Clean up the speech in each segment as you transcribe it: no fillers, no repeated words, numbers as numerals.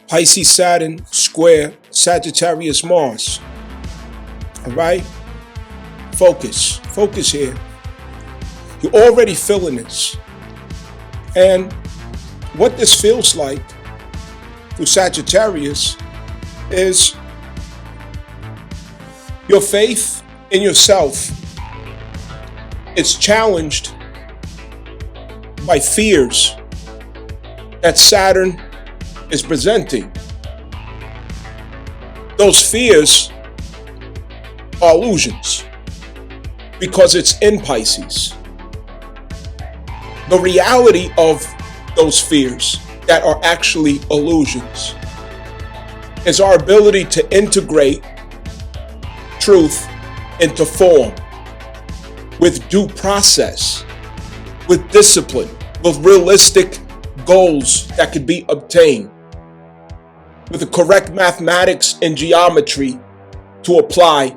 Pisces Saturn square Sagittarius Mars. All right? Focus. Focus here. You're already feeling this. And what this feels like through Sagittarius is your faith in yourself is challenged by fears that Saturn is presenting. Those fears are illusions because it's in Pisces. The reality of those fears that are actually illusions is our ability to integrate truth into form with due process, with discipline, with realistic goals that could be obtained, with the correct mathematics and geometry to apply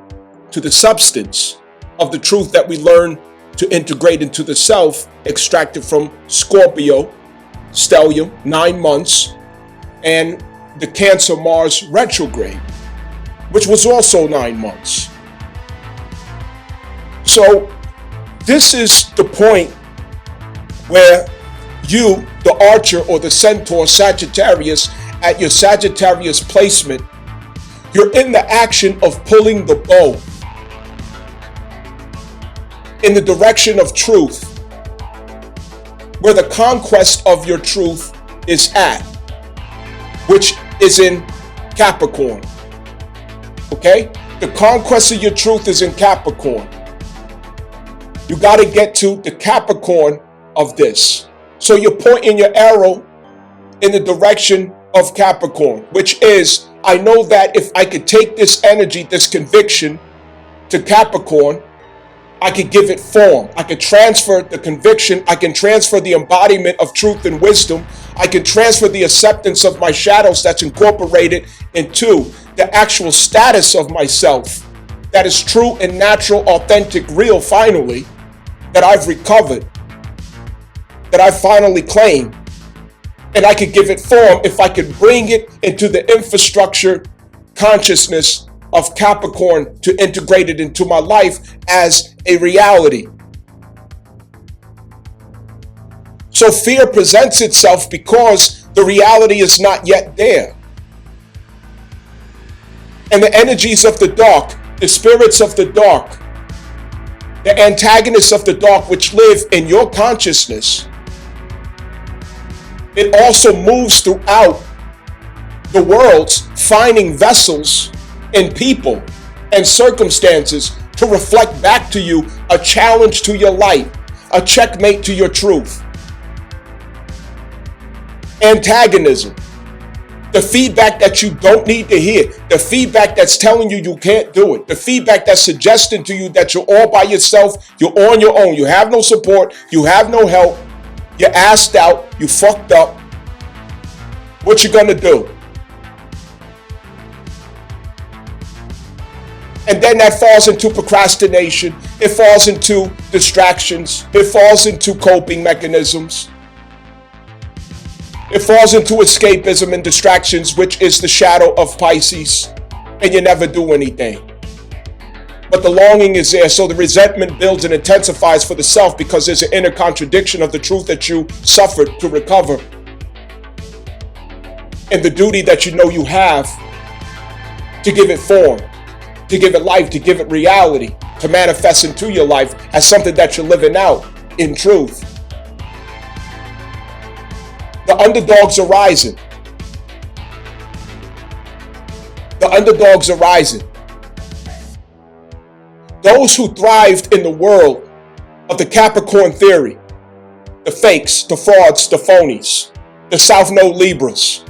to the substance of the truth that we learn to integrate into the self, extracted from Scorpio, stellium, 9 months, and the Cancer Mars retrograde, which was also 9 months. So this is the point where you, the archer or the centaur Sagittarius, at your Sagittarius placement, you're in the action of pulling the bow in the direction of truth, where the conquest of your truth is at, which is in Capricorn. Okay? The conquest of your truth is in Capricorn. You got to get to the Capricorn of this. So you're pointing your arrow in the direction of Capricorn, which is, I know that if I could take this energy, this conviction to Capricorn, I could give it form. I could transfer the conviction. I can transfer the embodiment of truth and wisdom. I can transfer the acceptance of my shadows that's incorporated into the actual status of myself that is true and natural, authentic, real, finally, that I've recovered, that I finally claimed. And I could give it form if I could bring it into the infrastructure consciousness of Capricorn to integrate it into my life as a reality. So fear presents itself because the reality is not yet there. And the energies of the dark, the spirits of the dark, the antagonists of the dark which live in your consciousness, it also moves throughout the worlds, finding vessels and people and circumstances to reflect back to you a challenge to your light, a checkmate to your truth. Antagonism, the feedback that you don't need to hear, the feedback that's telling you you can't do it, the feedback that's suggesting to you that you're all by yourself, you're on your own, you have no support, you have no help, you're assed out, you fucked up. What you gonna do? And then that falls into procrastination. It falls into distractions. It falls into coping mechanisms. It falls into escapism and distractions, which is the shadow of Pisces. And you never do anything. But the longing is there, so the resentment builds and intensifies for the self because there's an inner contradiction of the truth that you suffered to recover. And the duty that you know you have to give it form, to give it life, to give it reality, to manifest into your life as something that you're living out in truth. The underdogs are rising. The underdogs are rising. Those who thrived in the world of the Capricorn theory, the fakes, the frauds, the phonies, the South Node Libras,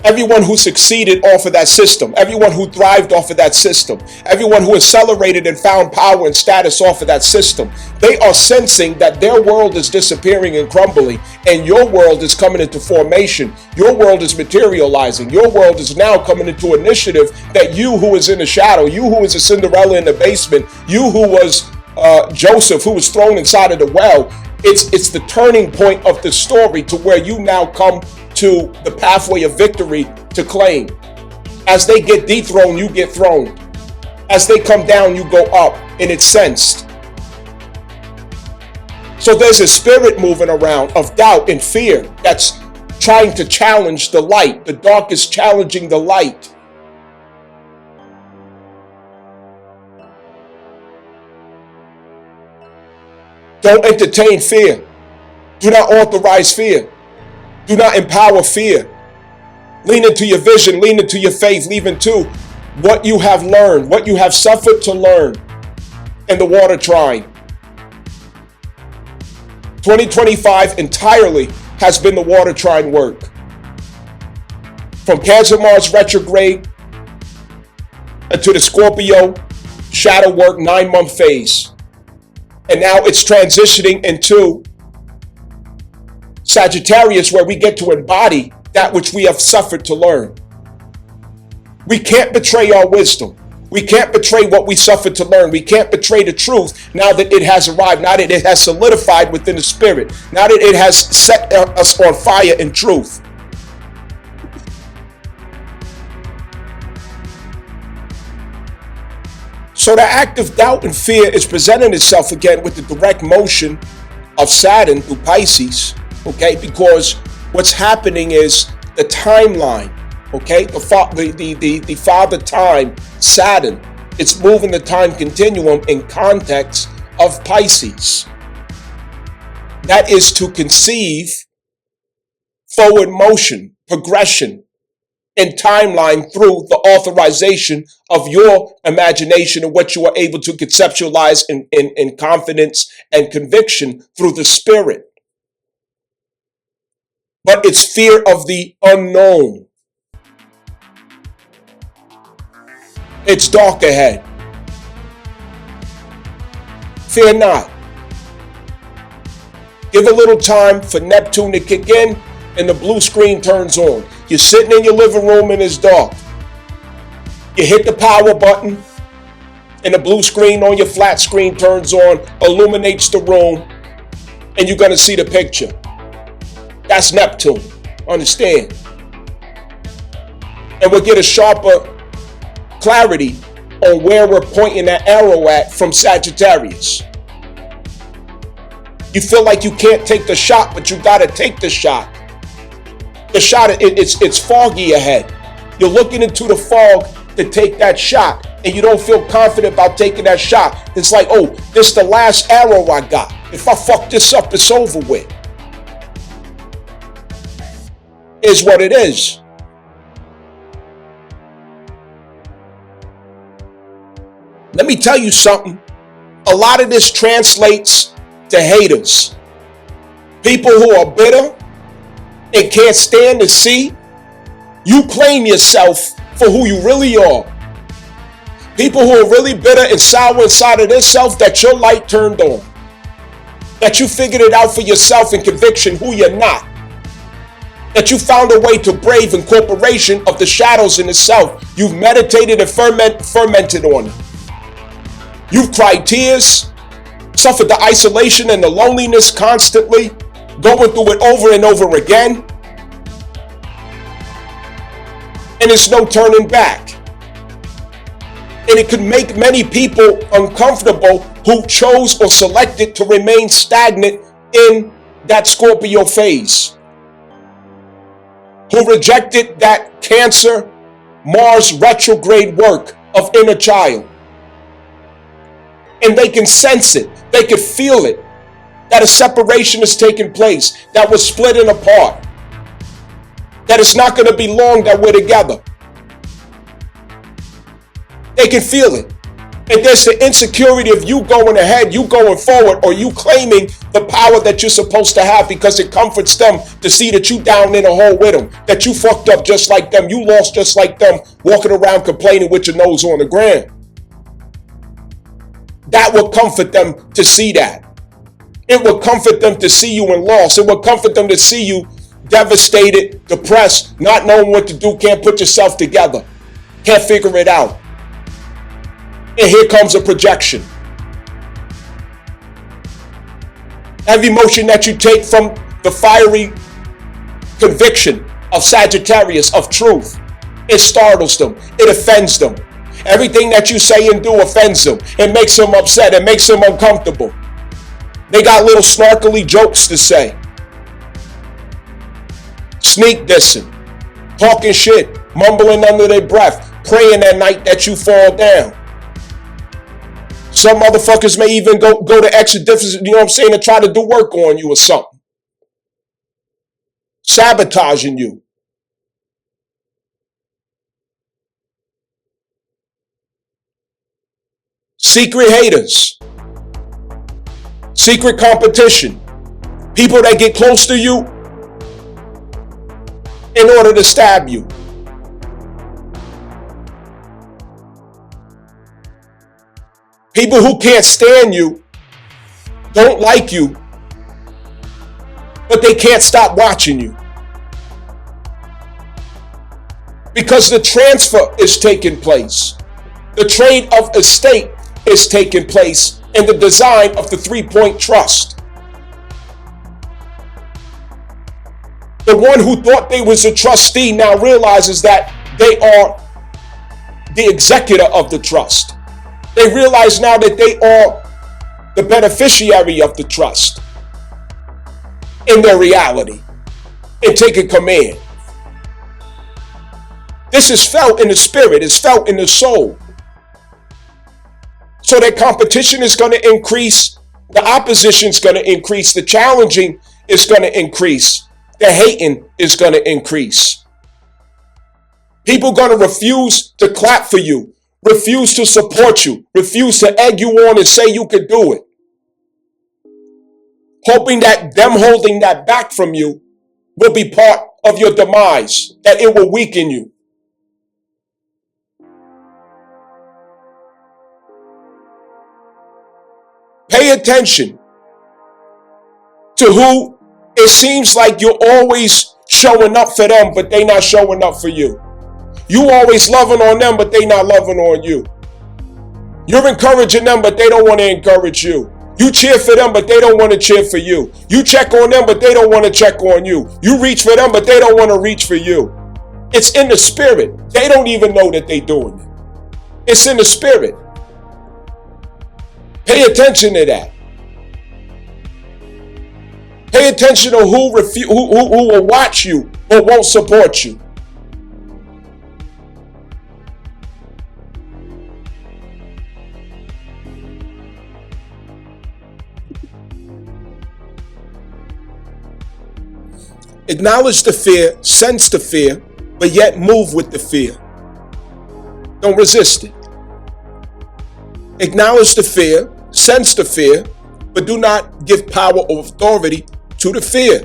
everyone who succeeded off of that system, everyone who thrived off of that system, everyone who accelerated and found power and status off of that system, they are sensing that their world is disappearing and crumbling, and your world is coming into formation. Your world is materializing. Your world is now coming into initiative that you who is in the shadow, you who is a Cinderella in the basement, you who was Joseph, who was thrown inside of the well, It's the turning point of the story to where you now come to the pathway of victory to claim. As they get dethroned, you get throned. As they come down, you go up, and it's sensed. So there's a spirit moving around of doubt and fear that's trying to challenge the light. The dark is challenging the light. Don't entertain fear. Do not authorize fear. Do not empower fear. Lean into your vision, lean into your faith, lean into what you have learned, what you have suffered to learn in the water trine. 2025 entirely has been the water trine work. From Cancer Mars retrograde to the Scorpio shadow work 9-month phase. And now it's transitioning into Sagittarius, where we get to embody that which we have suffered to learn. We can't betray our wisdom. We can't betray what we suffered to learn. We can't betray the truth now that it has arrived, now that it has solidified within the spirit, now that it has set us on fire in truth. So the act of doubt and fear is presenting itself again with the direct motion of Saturn through Pisces, okay? Because what's happening is the timeline, okay? The father time, Saturn, it's moving the time continuum in context of Pisces. That is to conceive forward motion, progression, and timeline through the authorization of your imagination and what you are able to conceptualize in confidence and conviction through the spirit. But it's fear of the unknown. It's dark ahead. Fear not. Give a little time for Neptune to kick in and the blue screen turns on. You're sitting in your living room and it's dark. You hit the power button and the blue screen on your flat screen turns on, illuminates the room, and you're going to see the picture. That's Neptune. Understand? And we'll get a sharper clarity on where we're pointing that arrow at from Sagittarius. You feel like you can't take the shot, but you got to take the shot. The shot, it's foggy ahead. You're looking into the fog to take that shot, and you don't feel confident about taking that shot. It's like, oh, this is the last arrow I got. If I fuck this up, it's over with. Is what it is. Let me tell you something. A lot of this translates to haters. People who are bitter and can't stand to see you claim yourself for who you really are. People who are really bitter and sour inside of themselves, that your light turned on. That you figured it out for yourself in conviction who you're not. That you found a way to brave incorporation of the shadows in the self. You've meditated and fermented on it. You've cried tears, suffered the isolation and the loneliness constantly, going through it over and over again. And it's no turning back. And it could make many people uncomfortable who chose or selected to remain stagnant in that Scorpio phase. Who rejected that Cancer Mars retrograde work of inner child. And they can sense it. They can feel it. That a separation is taking place. That we're splitting apart. That it's not going to be long that we're together. They can feel it. And there's the insecurity of you going ahead, you going forward, or you claiming the power that you're supposed to have because it comforts them to see that you down in a hole with them, that you fucked up just like them, you lost just like them, walking around complaining with your nose on the ground. That will comfort them to see that. It will comfort them to see you in loss. It will comfort them to see you devastated, depressed, not knowing what to do, can't put yourself together, can't figure it out. And here comes a projection. Every motion that you take from the fiery conviction of Sagittarius, of truth, it startles them. It offends them. Everything that you say and do offends them. It makes them upset. It makes them uncomfortable. They got little snarkily jokes to say. Sneak dissing. Talking shit. Mumbling under their breath. Praying at night that you fall down. Some motherfuckers may even go to extra deficit, you know what I'm saying, to try to do work on you or something. Sabotaging you. Secret haters. Secret competition. People that get close to you in order to stab you. People who can't stand you, don't like you, but they can't stop watching you. Because the transfer is taking place. The trade of estate is taking place in the design of the 3-point trust. The one who thought they was a trustee now realizes that they are the executor of the trust. They realize now that they are the beneficiary of the trust in their reality and taking command. This is felt in the spirit, it's felt in the soul. So that competition is going to increase, the opposition is going to increase, the challenging is going to increase, the hating is going to increase. People are going to refuse to clap for you, refuse to support you, refuse to egg you on and say you could do it. Hoping that them holding that back from you will be part of your demise, that it will weaken you. Pay attention to who it seems like you're always showing up for them, but they not showing up for you. You always loving on them, but they not loving on you. You're encouraging them, but they don't want to encourage you. You cheer for them, but they don't want to cheer for you. You check on them, but they don't want to check on you. You reach for them, but they don't want to reach for you. It's in the spirit. They don't even know that they're doing it. It's in the spirit. Pay attention to that. Pay attention to who will watch you but won't support you. Acknowledge the fear, sense the fear, but yet move with the fear. Don't resist it. Acknowledge the fear, sense the fear, but do not give power or authority to the fear.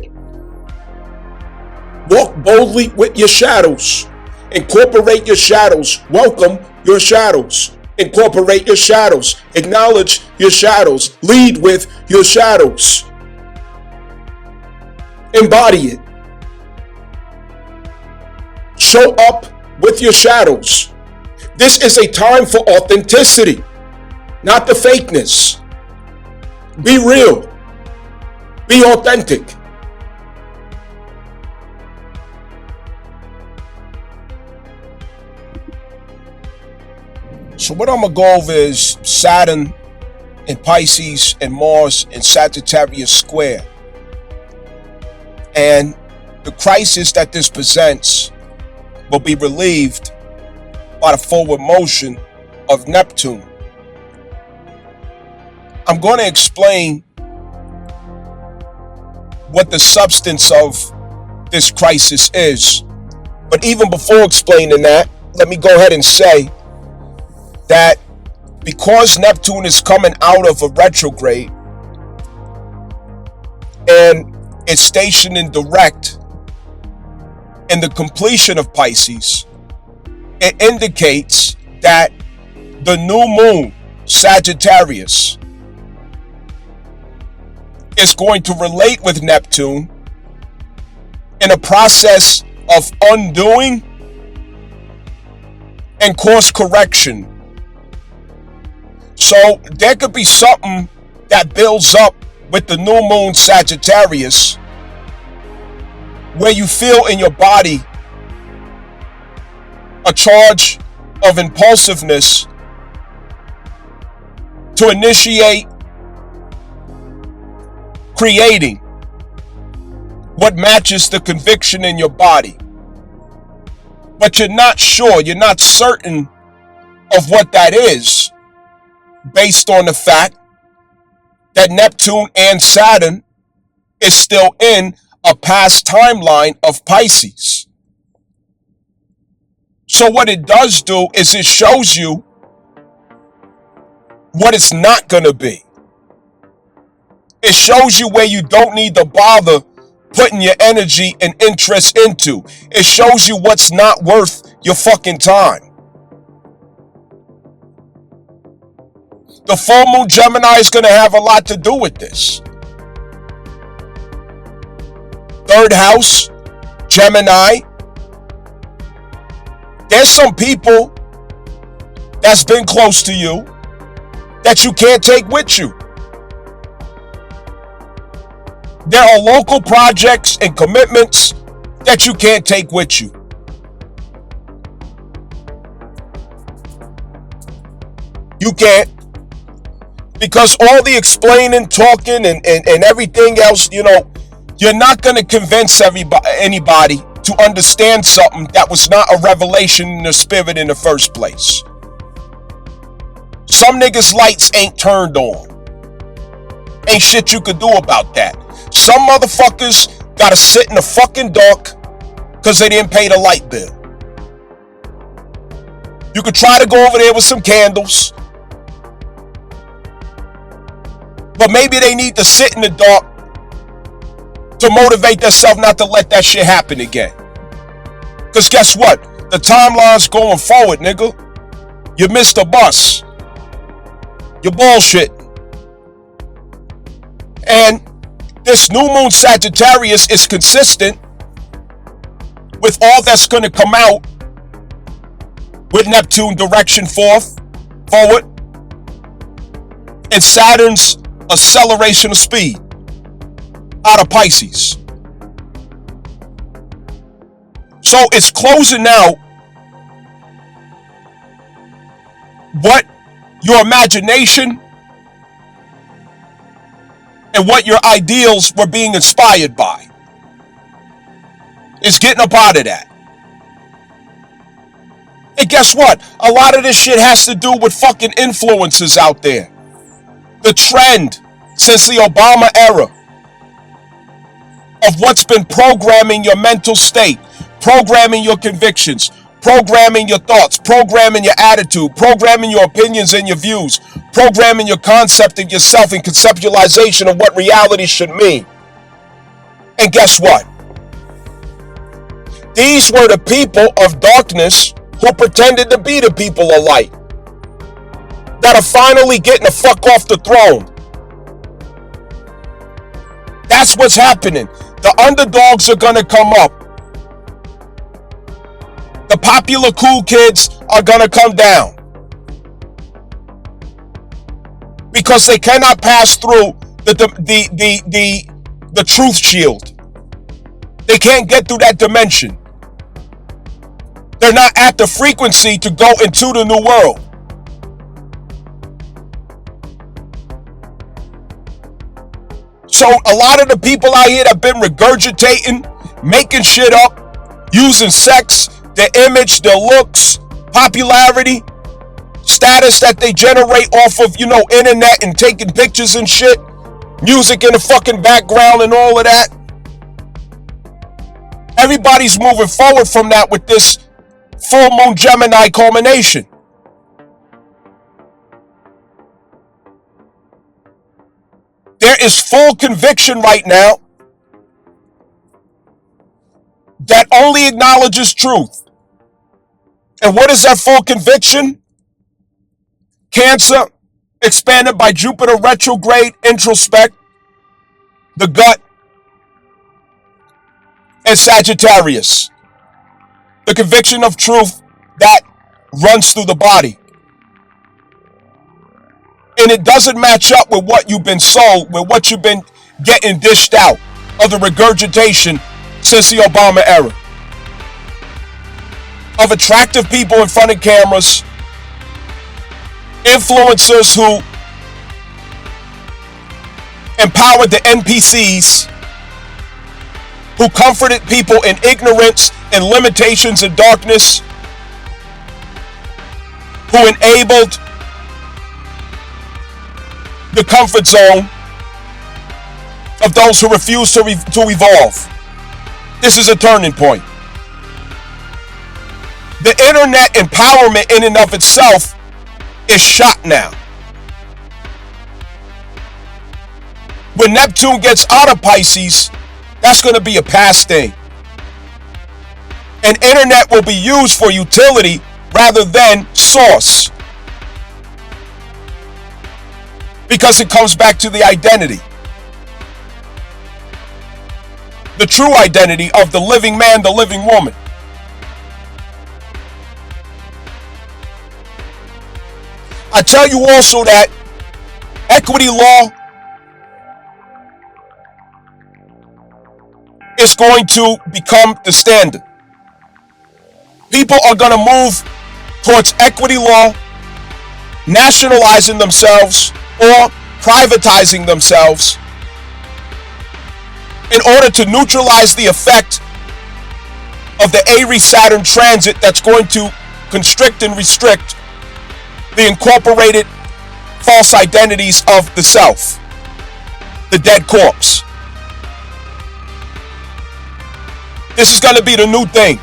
Walk boldly with your shadows. Incorporate your shadows. Welcome your shadows. Incorporate your shadows. Acknowledge your shadows. Lead with your shadows. Embody it. Show up with your shadows. This is a time for authenticity, not the fakeness. Be real. Be authentic. So what I'm going to go over is Saturn in Pisces and Mars in Sagittarius square. And the crisis that this presents will be relieved by the forward motion of Neptune. I'm going to explain what the substance of this crisis is. But even before explaining that, let me go ahead and say that because Neptune is coming out of a retrograde and it's stationed in direct in the completion of Pisces, it indicates that the new moon, Sagittarius, is going to relate with Neptune in a process of undoing and course correction. So there could be something that builds up with the new moon Sagittarius, where you feel in your body a charge of impulsiveness to initiate creating what matches the conviction in your body. But you're not sure, you're not certain of what that is, based on the fact that Neptune and Saturn is still in a past timeline of Pisces. So what it does do is it shows you what it's not going to be. It shows you where you don't need to bother putting your energy and interest into. It shows you what's not worth your fucking time. The full moon Gemini is going to have a lot to do with this. Third house, Gemini. There's some people that's been close to you that you can't take with you. There are local projects and commitments that you can't take with you. You can't. Because all the explaining, talking, and everything else, you're not going to convince anybody to understand something that was not a revelation in the spirit in the first place. Some niggas' lights ain't turned on. Ain't shit you could do about that. Some motherfuckers gotta sit in the fucking dark because they didn't pay the light bill. You could try to go over there with some candles, but maybe they need to sit in the dark to motivate themselves not to let that shit happen again. Because guess what? The timeline's going forward, nigga. You missed the bus. You're bullshit. And this new moon Sagittarius is consistent with all that's going to come out with Neptune direction forward, and Saturn's acceleration of speed out of Pisces. So it's closing out what your imagination and what your ideals were being inspired by. It's getting up out of that. And guess what? A lot of this shit has to do with fucking influences out there. The trend since the Obama era of what's been programming your mental state, programming your convictions, programming your thoughts, programming your attitude, programming your opinions and your views, programming your concept of yourself and conceptualization of what reality should mean. And guess what? These were the people of darkness who pretended to be the people of light that are finally getting the fuck off the throne. That's what's happening. The underdogs are gonna come up. The popular cool kids are gonna come down. Because they cannot pass through the truth shield. They can't get through that dimension. They're not at the frequency to go into the new world. So a lot of the people out here that have been regurgitating, making shit up, using sex, their image, their looks, popularity, status that they generate off of, internet and taking pictures and shit, music in the fucking background and all of that. Everybody's moving forward from that with this full moon Gemini culmination. There is full conviction right now that only acknowledges truth. And what is that full conviction? Cancer, expanded by Jupiter retrograde, introspect, the gut, and Sagittarius. The conviction of truth that runs through the body. and it doesn't match up with what you've been sold, with what you've been getting dished out of the regurgitation since the Obama era of attractive people in front of cameras, influencers who empowered the NPCs, who comforted people in ignorance and limitations and darkness, who enabled the comfort zone of those who refuse to evolve. This is a turning point. The internet empowerment in and of itself is shot now. When Neptune gets out of Pisces, that's going to be a past thing. And internet will be used for utility rather than source. Because it comes back to the identity. The true identity of the living man, the living woman. I tell you also that equity law is going to become the standard. People are going to move towards equity law, nationalizing themselves or privatizing themselves in order to neutralize the effect of the Aries Saturn transit that's going to constrict and restrict the incorporated false identities of the self, the dead corpse. This is going to be the new thing.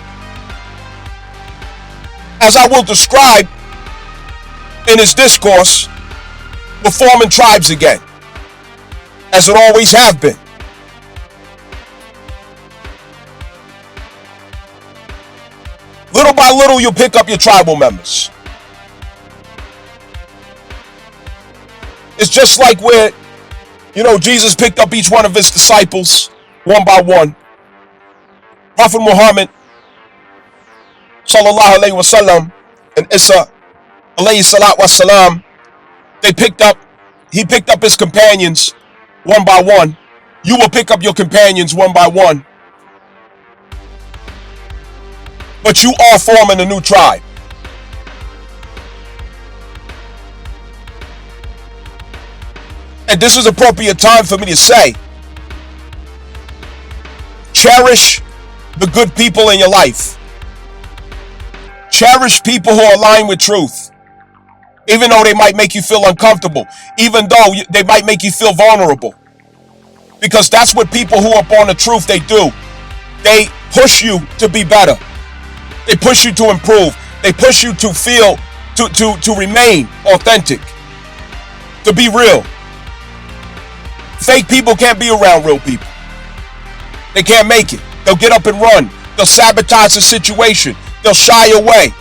As I will describe in his discourse, we're forming tribes again, as it always have been. Little by little, you'll pick up your tribal members. It's just like where, Jesus picked up each one of his disciples one by one. Prophet Muhammad, sallallahu alaihi wasallam, and Isa, alayhi salat wasalam, he picked up his companions one by one. You will pick up your companions one by one. But you are forming a new tribe. And this is appropriate time for me to say, cherish the good people in your life. Cherish people who align with truth. Even though they might make you feel uncomfortable. Even though they might make you feel vulnerable. Because that's what people who are upon the truth, they do. They push you to be better. They push you to improve. They push you to feel, to remain authentic. To be real. Fake people can't be around real people. They can't make it. They'll get up and run. They'll sabotage the situation. They'll shy away.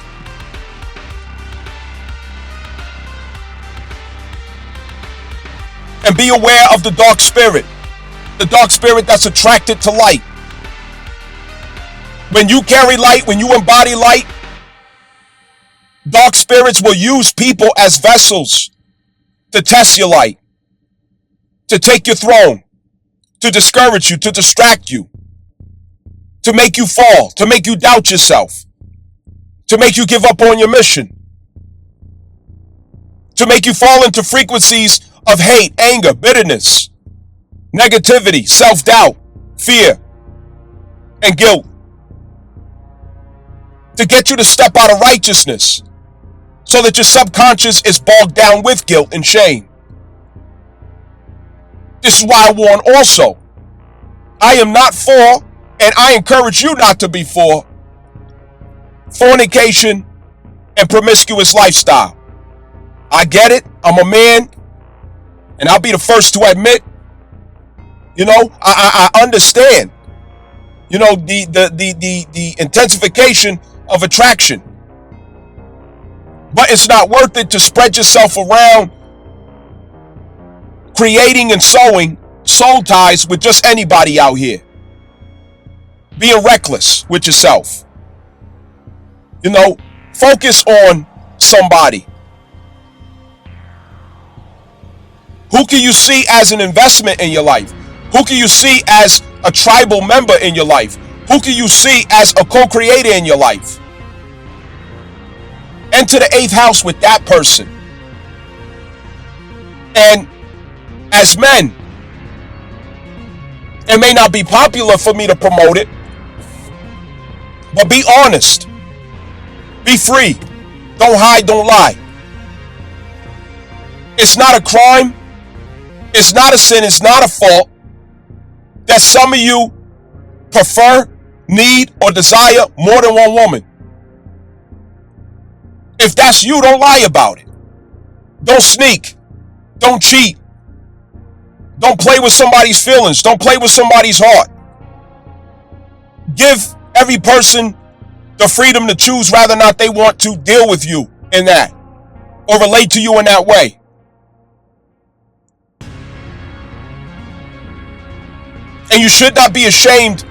And be aware of the dark spirit. The dark spirit that's attracted to light. When you carry light, when you embody light, dark spirits will use people as vessels to test your light. To take your throne, to discourage you, to distract you, to make you fall, to make you doubt yourself, to make you give up on your mission, to make you fall into frequencies of hate, anger, bitterness, negativity, self-doubt, fear, and guilt, to get you to step out of righteousness so that your subconscious is bogged down with guilt and shame. This is why I warn also, I am not for, and I encourage you not to be for, fornication and promiscuous lifestyle. I get it. I'm a man, and I'll be the first to admit, I understand, the intensification of attraction. But it's not worth it to spread yourself around creating and sowing soul ties with just anybody out here. Being reckless with yourself. Focus on somebody. Who can you see as an investment in your life? Who can you see as a tribal member in your life? Who can you see as a co-creator in your life? Enter the 8th house with that person. And as men, it may not be popular for me to promote it, but be honest. Be free. Don't hide, don't lie. It's not a crime. It's not a sin. It's not a fault that some of you prefer, need, or desire more than one woman. If that's you, don't lie about it. Don't sneak. Don't cheat. Don't play with somebody's feelings. Don't play with somebody's heart. Give every person the freedom to choose whether or not they want to deal with you in that or relate to you in that way. And you should not be ashamed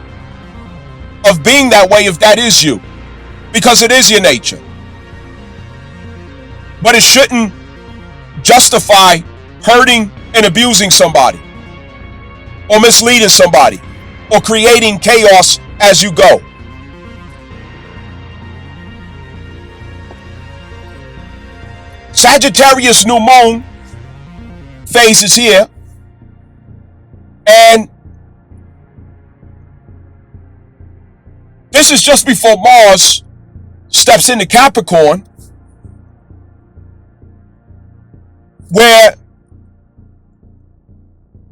of being that way if that is you, because it is your nature. But it shouldn't justify hurting and abusing somebody, or misleading somebody, or creating chaos as you go. Sagittarius new moon phase is here, and this is just before Mars steps into Capricorn, where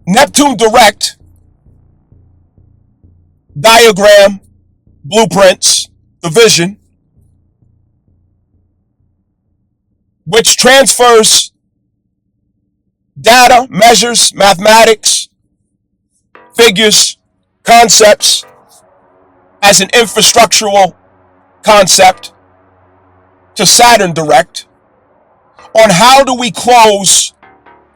Neptune direct, diagram, blueprints, the vision, which transfers data, measures, mathematics, figures, concepts as an infrastructural concept to Saturn direct on how do we close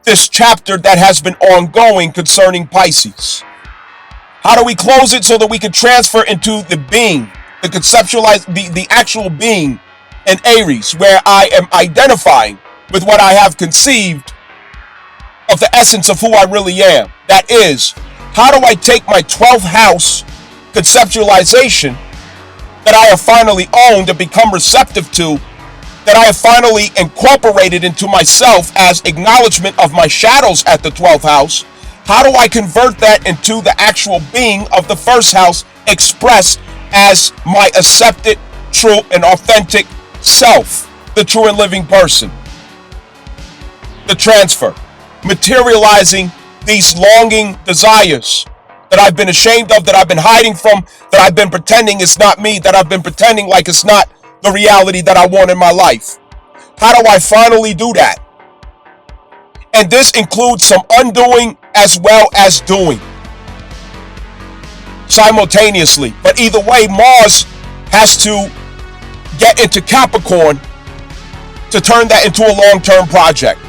this chapter that has been ongoing concerning Pisces. How do we close it so that we can transfer into the being, the conceptualize, the actual being in Aries, where I am identifying with what I have conceived of the essence of who I really am. That is, how do I take my 12th house conceptualization that I have finally owned and become receptive to, that I have finally incorporated into myself as acknowledgement of my shadows at the 12th house? How do I convert that into the actual being of the first house expressed as my accepted, true, and authentic self, the true and living person? The transfer, materializing these longing desires that I've been ashamed of, that I've been hiding from, that I've been pretending it's not me, that I've been pretending like it's not the reality that I want in my life. How do I finally do that? And this includes some undoing as well as doing simultaneously. But either way, Mars has to get into Capricorn to turn that into a long-term project.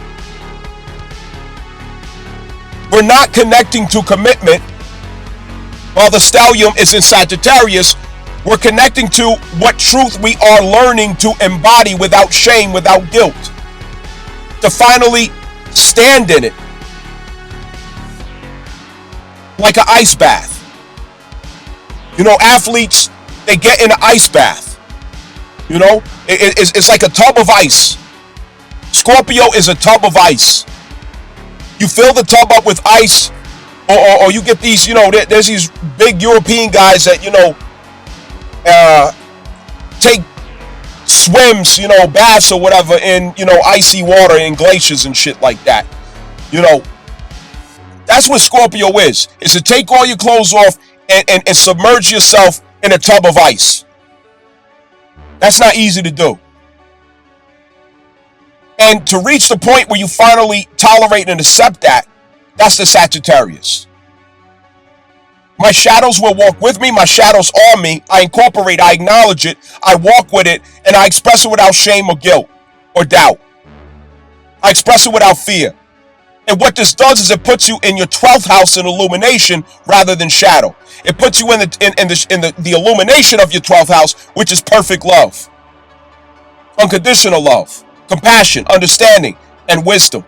We're not connecting to commitment while the stellium is in Sagittarius. We're connecting to what truth we are learning to embody without shame, without guilt, to finally stand in it like an ice bath. You know, athletes, they get in an ice bath. You know, it's like a tub of ice. Scorpio is a tub of ice. You fill the tub up with ice, or you get these, you know, there's these big European guys that, you know, take swims, you know, baths or whatever in, you know, icy water in glaciers and shit like that. You know, that's what Scorpio is to take all your clothes off and submerge yourself in a tub of ice. That's not easy to do. And to reach the point where you finally tolerate and accept that, that's the Sagittarius. My shadows will walk with me. My shadows are me. I incorporate, I acknowledge it, I walk with it, and I express it without shame or guilt or doubt. I express it without fear. And what this does is it puts you in your 12th house in illumination rather than shadow. It puts you in the illumination of your 12th house, which is perfect love, unconditional love, compassion, understanding, and wisdom.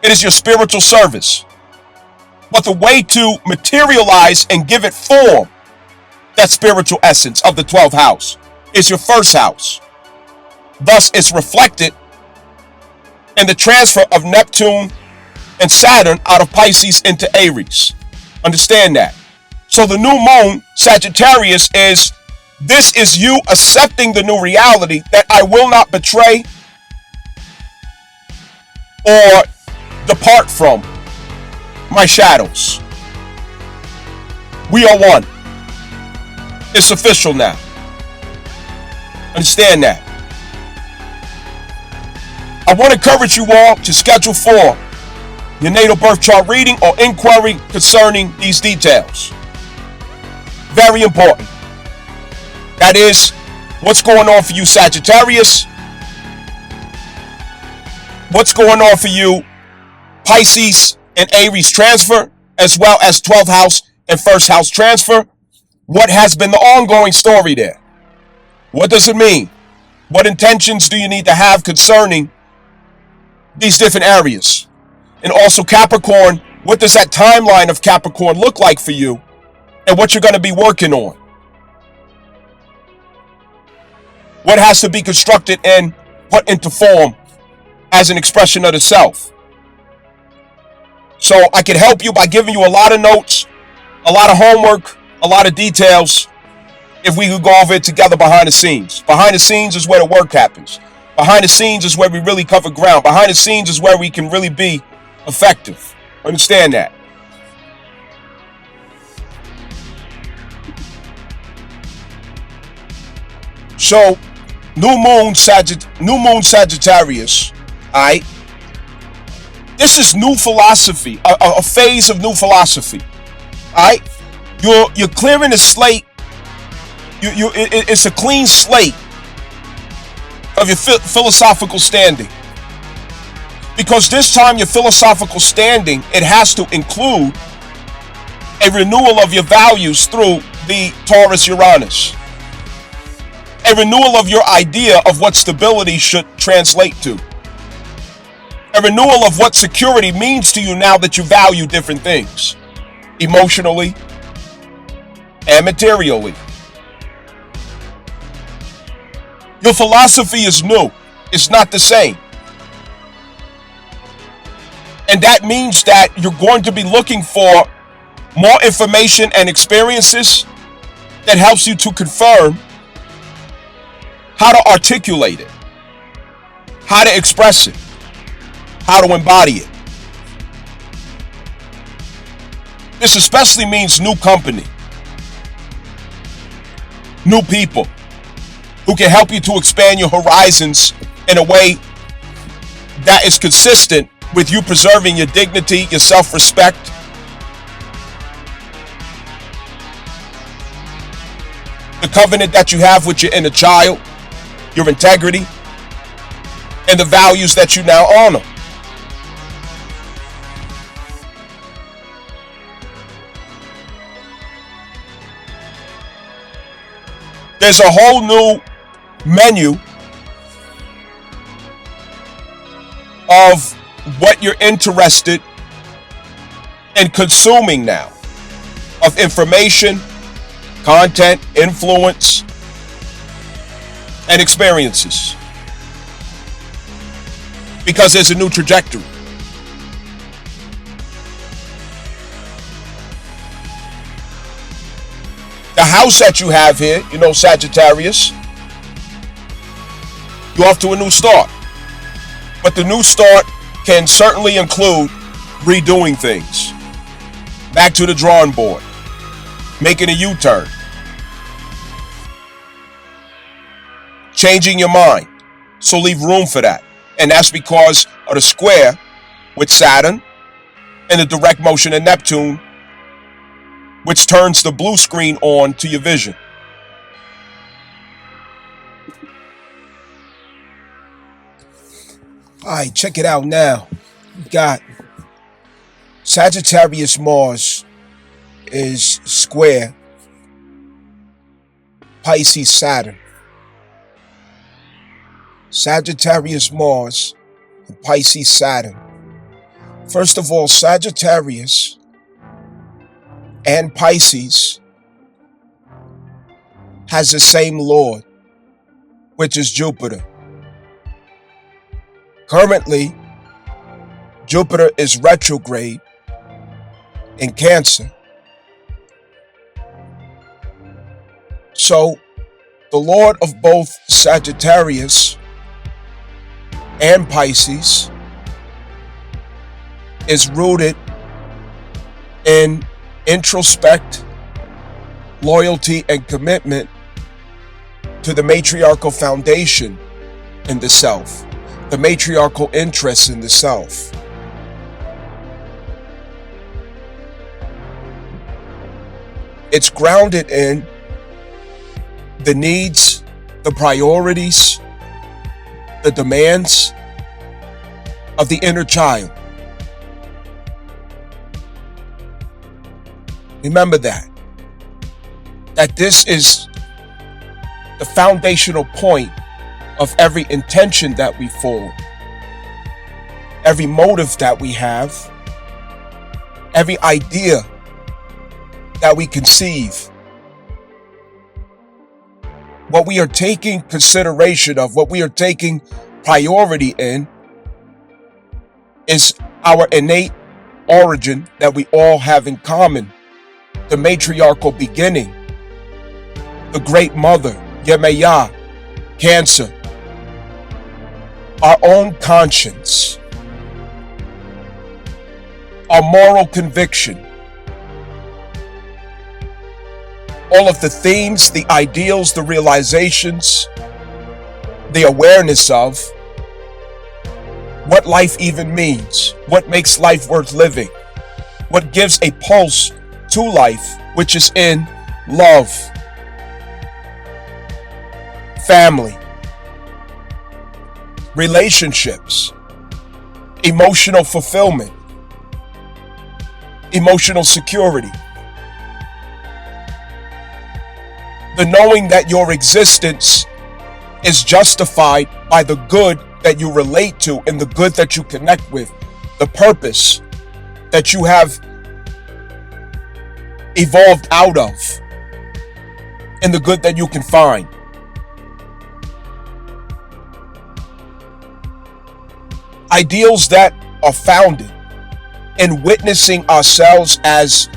It is your spiritual service. But the way to materialize and give it form, that spiritual essence of the 12th house, is your first house. Thus, it's reflected in the transfer of Neptune and Saturn out of Pisces into Aries. Understand that. So the new moon, Sagittarius, this is you accepting the new reality that I will not betray or depart from my shadows. We are one. It's official now. Understand that. I want to encourage you all to schedule for your natal birth chart reading or inquiry concerning these details. Very important. That is what's going on for you, Sagittarius. What's going on for you, Pisces and Aries transfer, as well as 12th house and first house transfer. What has been the ongoing story there? What does it mean? What intentions do you need to have concerning these different areas? And also Capricorn, what does that timeline of Capricorn look like for you and what you're going to be working on? What has to be constructed and put into form as an expression of the self? So I can help you by giving you a lot of notes, a lot of homework, a lot of details, if we could go over it together behind the scenes. Behind the scenes is where the work happens. Behind the scenes is where we really cover ground. Behind the scenes is where we can really be effective. Understand that. So, new moon Sagittarius, all right? This is new philosophy, a phase of new philosophy, all right? You're clearing the slate. It's a clean slate of your philosophical standing. Because this time your philosophical standing, it has to include a renewal of your values through the Taurus-Uranus. A renewal of your idea of what stability should translate to. A renewal of what security means to you now that you value different things. Emotionally and materially. Your philosophy is new. It's not the same. And that means that you're going to be looking for more information and experiences that helps you to confirm how to articulate it, how to express it, how to embody it. This especially means new company, new people who can help you to expand your horizons in a way that is consistent with you preserving your dignity, your self-respect, the covenant that you have with your inner child, your integrity, and the values that you now honor. There's a whole new menu of what you're interested in consuming now, of information, content, influence, and experiences. Because there's a new trajectory. The house that you have here, Sagittarius, you're off to a new start. But the new start can certainly include redoing things. Back to the drawing board. Making a U-turn. Changing your mind. So leave room for that. And that's because of the square with Saturn and the direct motion of Neptune, which turns the blue screen on to your vision. All right, check it out now. We got Sagittarius Mars is square Pisces Saturn. Sagittarius Mars and Pisces Saturn. First of all, Sagittarius and Pisces has the same Lord, which is Jupiter. Currently, Jupiter is retrograde in Cancer. So, the Lord of both Sagittarius and Pisces is rooted in introspect, loyalty, and commitment to the matriarchal foundation in the self, the matriarchal interest in the self. It's grounded in the needs, the priorities, the demands of the inner child. Remember that this is the foundational point of every intention that we form, every motive that we have, every idea that we conceive. What we are taking consideration of, what we are taking priority in, is our innate origin that we all have in common. The matriarchal beginning, the great mother, Yemeya, Cancer, our own conscience, our moral conviction, all of the themes, the ideals, the realizations, the awareness of what life even means, what makes life worth living, what gives a pulse to life, which is in love, family, relationships, emotional fulfillment, emotional security. The knowing that your existence is justified by the good that you relate to and the good that you connect with, the purpose that you have evolved out of, and the good that you can find. Ideals that are founded in witnessing ourselves as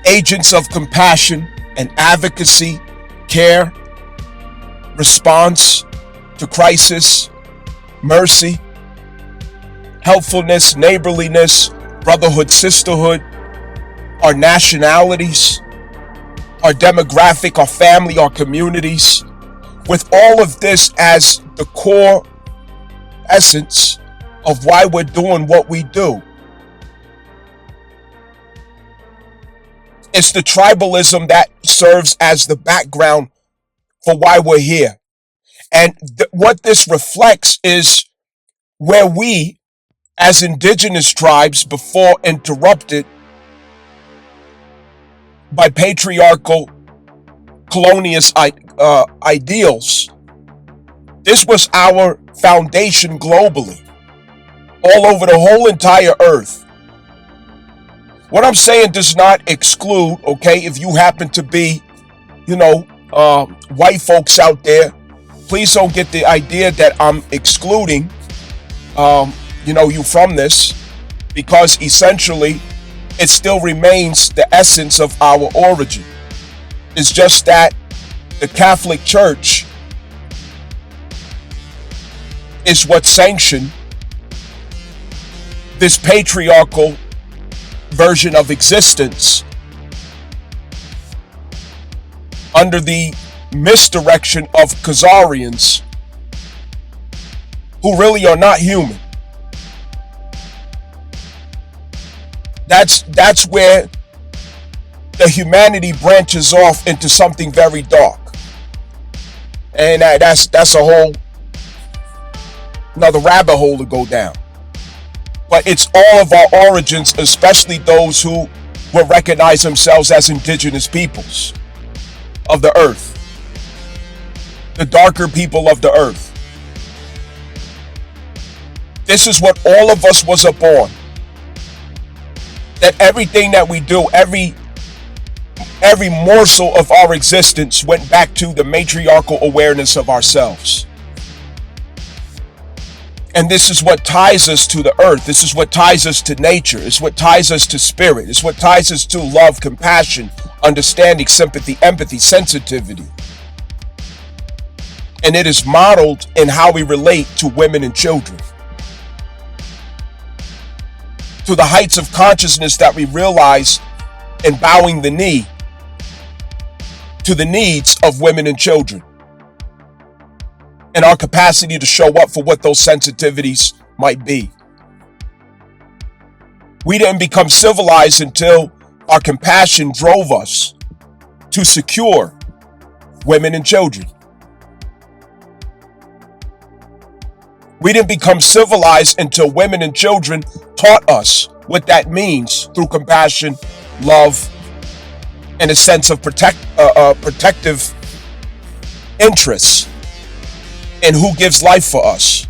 agents of compassion and advocacy, care, response to crisis, mercy, helpfulness, neighborliness, brotherhood, sisterhood, our nationalities, our demographic, our family, our communities, with all of this as the core essence of why we're doing what we do. It's the tribalism that serves as the background for why we're here. And what this reflects is where we, as indigenous tribes, before interrupted by patriarchal colonialist ideals, this was our foundation globally, all over the whole entire earth. What I'm saying does not exclude, okay, if you happen to be, white folks out there, please don't get the idea that I'm excluding, you from this, because essentially it still remains the essence of our origin. It's just that the Catholic Church is what sanctioned this patriarchal version of existence under the misdirection of Khazarians who really are not human. That's where the humanity branches off into something very dark. And that's a whole another rabbit hole to go down. But it's all of our origins, especially those who will recognize themselves as indigenous peoples of the earth, the darker people of the earth. This is what all of us was upon. That everything that we do, every morsel of our existence went back to the matriarchal awareness of ourselves. And this is what ties us to the earth. This is what ties us to nature. It's what ties us to spirit. It's what ties us to love, compassion, understanding, sympathy, empathy, sensitivity. And it is modeled in how we relate to women and children. To the heights of consciousness that we realize in bowing the knee to the needs of women and children. And our capacity to show up for what those sensitivities might be. We didn't become civilized until our compassion drove us to secure women and children. We didn't become civilized until women and children taught us what that means through compassion, love, and a sense of protective interests in who gives life for us,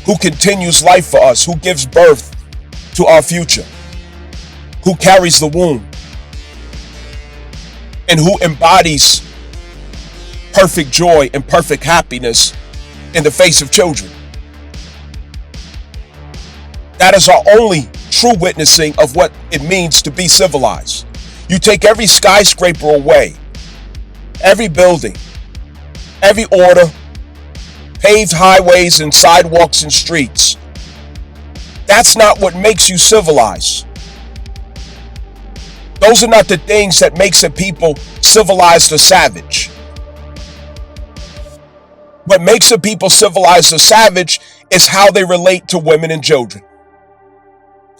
who continues life for us, who gives birth to our future, who carries the womb, and who embodies perfect joy and perfect happiness in the face of children. That is our only true witnessing of what it means to be civilized. You take every skyscraper away, every building, every order, paved highways and sidewalks and streets. That's not what makes you civilized. Those are not the things that makes a people civilized or savage. What makes a people civilized or savage is how they relate to women and children.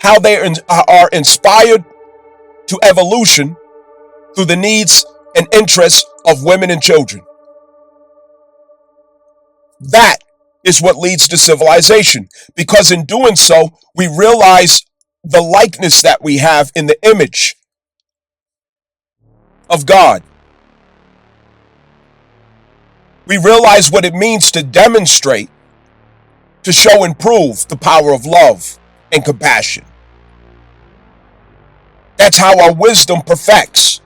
How they are inspired to evolution through the needs and interests of women and children. That is what leads to civilization, because in doing so, we realize the likeness that we have in the image of God. We realize what it means to demonstrate, to show and prove the power of love and compassion. That's how our wisdom perfects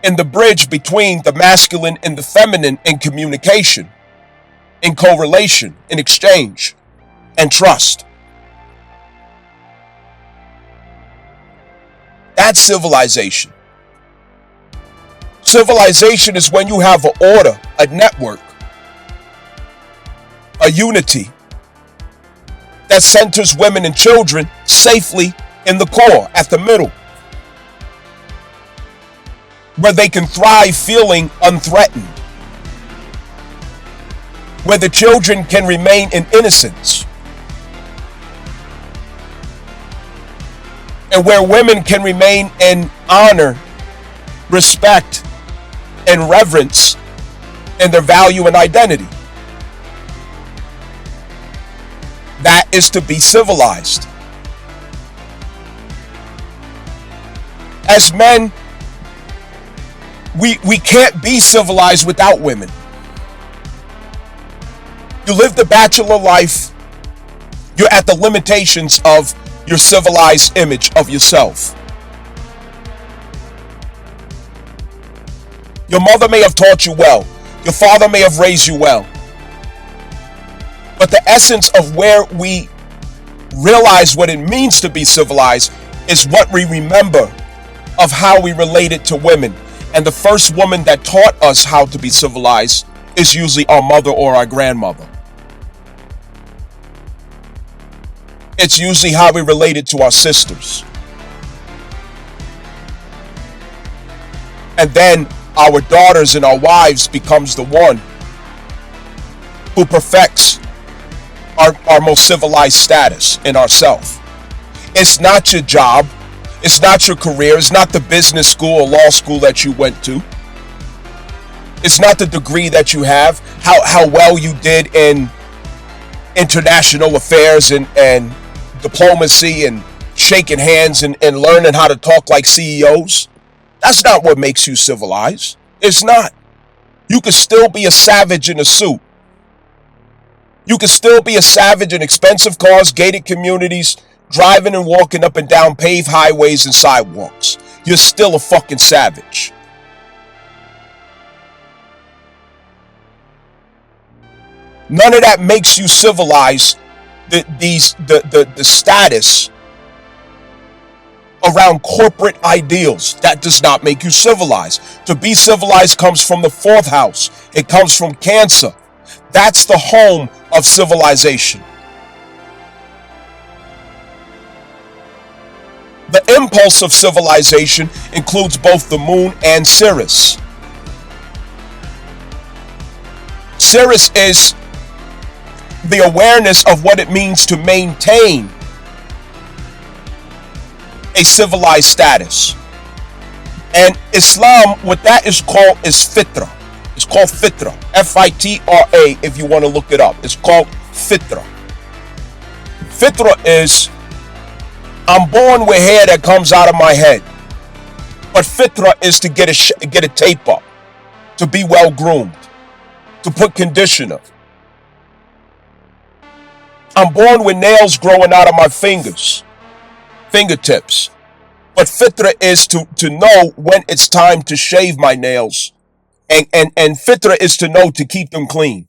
in the bridge between the masculine and the feminine in communication, in correlation, in exchange, and trust. That's civilization. Civilization is when you have an order, a network, a unity that centers women and children safely in the core, at the middle, where they can thrive feeling unthreatened, where the children can remain in innocence, and where women can remain in honor, respect, and reverence in their value and identity. That is to be civilized. As men, we can't be civilized without women. You live the bachelor life, you're at the limitations of your civilized image of yourself. Your mother may have taught you well, your father may have raised you well, but the essence of where we realize what it means to be civilized is what we remember of how we related to women. And the first woman that taught us how to be civilized is usually our mother or our grandmother. It's usually how we related to our sisters. And then our daughters and our wives becomes the one who perfects our most civilized status in ourself. It's not your job. It's not your career. It's not the business school or law school that you went to. It's not the degree that you have, how well you did in international affairs and diplomacy and shaking hands and learning how to talk like CEOs. That's not what makes you civilized. It's not. You can still be a savage in a suit. You can still be a savage in expensive cars, gated communities, driving and walking up and down paved highways and sidewalks. You're still a fucking savage. None of that makes you civilized. The status around corporate ideals, that does not make you civilized. To be civilized comes from the fourth house. It comes from Cancer. That's the home of civilization. The impulse of civilization includes both the moon and Sirius. Sirius is the awareness of what it means to maintain a civilized status. And Islam, what that is called is fitra. It's called fitra. F-I-T-R-A, if you want to look it up. It's called fitra. Fitra is, I'm born with hair that comes out of my head. But fitra is to get a tape up, to be well groomed, to put conditioner. I'm born with nails growing out of my fingertips. But fitra is to know when it's time to shave my nails. And fitra is to know to keep them clean.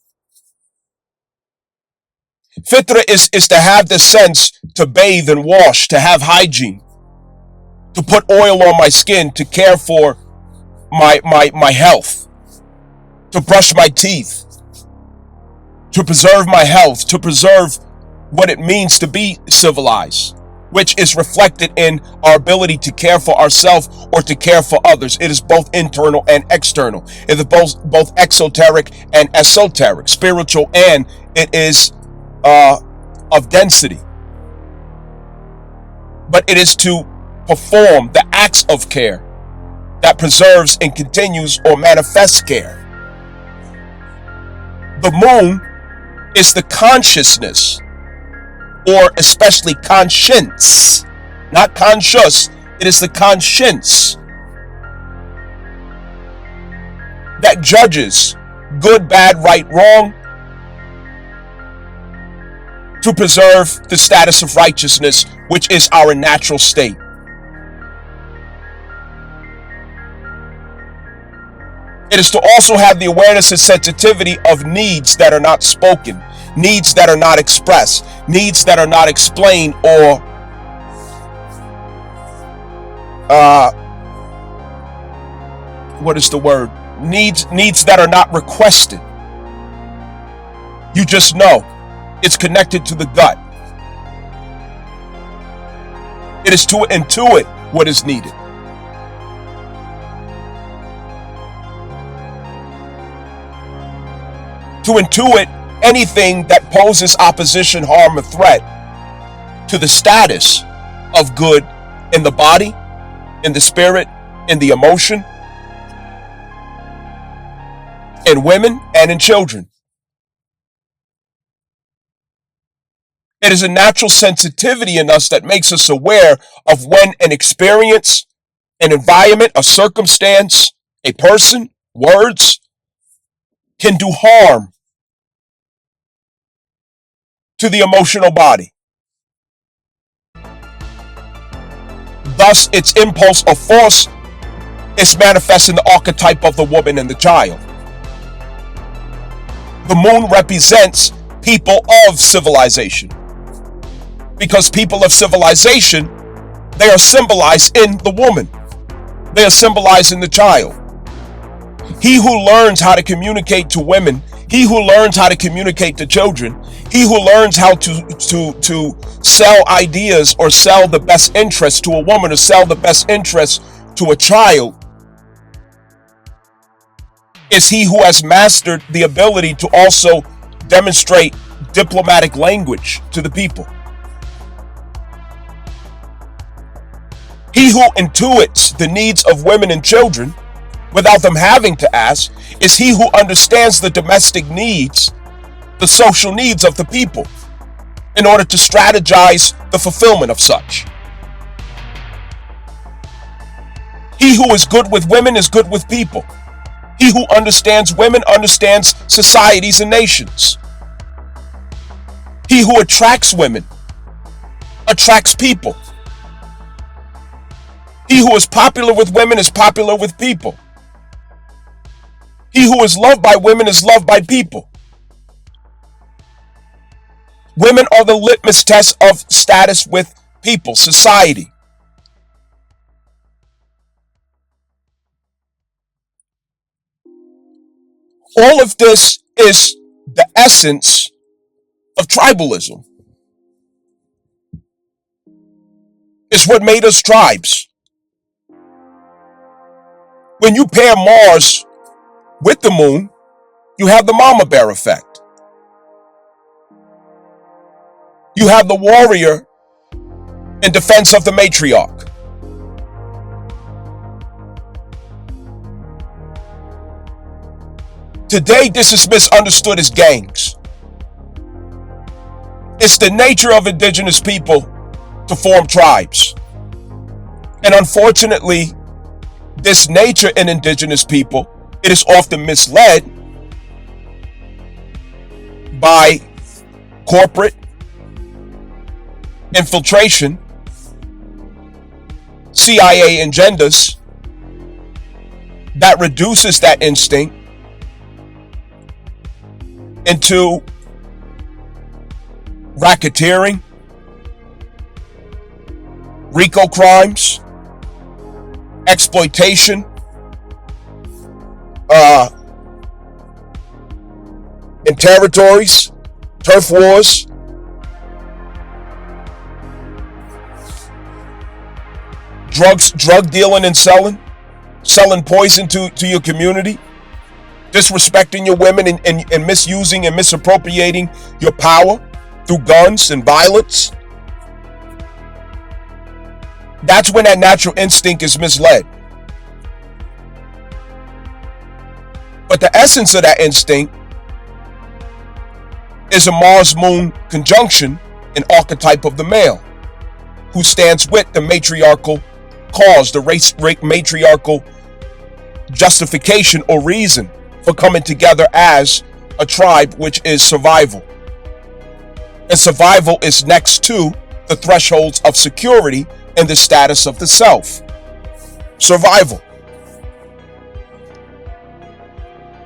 Fitra is to have the sense to bathe and wash, to have hygiene, to put oil on my skin, to care for my health, to brush my teeth, to preserve my health, to preserve what it means to be civilized, which is reflected in our ability to care for ourselves or to care for others. It is both internal and external. It is both exoteric and esoteric, spiritual, and it is of density. But it is to perform the acts of care that preserves and continues or manifests care. The moon is the consciousness, or especially conscience, not conscious. It is the conscience that judges good, bad, right, wrong, to preserve the status of righteousness, which is our natural state. It is to also have the awareness and sensitivity of needs that are not spoken, needs that are not expressed, needs that are not explained, or what is the word? Needs that are not requested. You just know. It's connected to the gut. It is to intuit what is needed. To intuit anything that poses opposition, harm, or threat to the status of good in the body, in the spirit, in the emotion, in women, and in children. It is a natural sensitivity in us that makes us aware of when an experience, an environment, a circumstance, a person, words can do harm to the emotional body. Thus, its impulse or force is manifest in the archetype of the woman and the child. The moon represents people of civilization, because people of civilization, they are symbolized in the woman. They are symbolized in the child. He who learns how to communicate to women, he who learns how to communicate to children, he who learns how to sell ideas or sell the best interest to a woman or sell the best interest to a child, is he who has mastered the ability to also demonstrate diplomatic language to the people. He who intuits the needs of women and children without them having to ask is he who understands the domestic needs, the social needs of the people, in order to strategize the fulfillment of such. He who is good with women is good with people. He who understands women understands societies and nations. He who attracts women attracts people. He who is popular with women is popular with people. He who is loved by women is loved by people. Women are the litmus test of status with people, society. All of this is the essence of tribalism. It's what made us tribes. When you pair Mars with the moon, you have the mama bear effect. You have the warrior in defense of the matriarch. Today, this is misunderstood as gangs. It's the nature of indigenous people to form tribes. And unfortunately, this nature in indigenous people, it is often misled by corporate infiltration, CIA agendas that reduces that instinct into racketeering, RICO crimes, exploitation, in territories, turf wars, drug dealing and selling poison to your community, disrespecting your women and misusing and misappropriating your power through guns and violence. That's when that natural instinct is misled. But the essence of that instinct is a Mars-Moon conjunction, an archetype of the male, who stands with the matriarchal cause, the matriarchal justification or reason for coming together as a tribe, which is survival. And survival is next to the thresholds of security and the status of the self. Survival.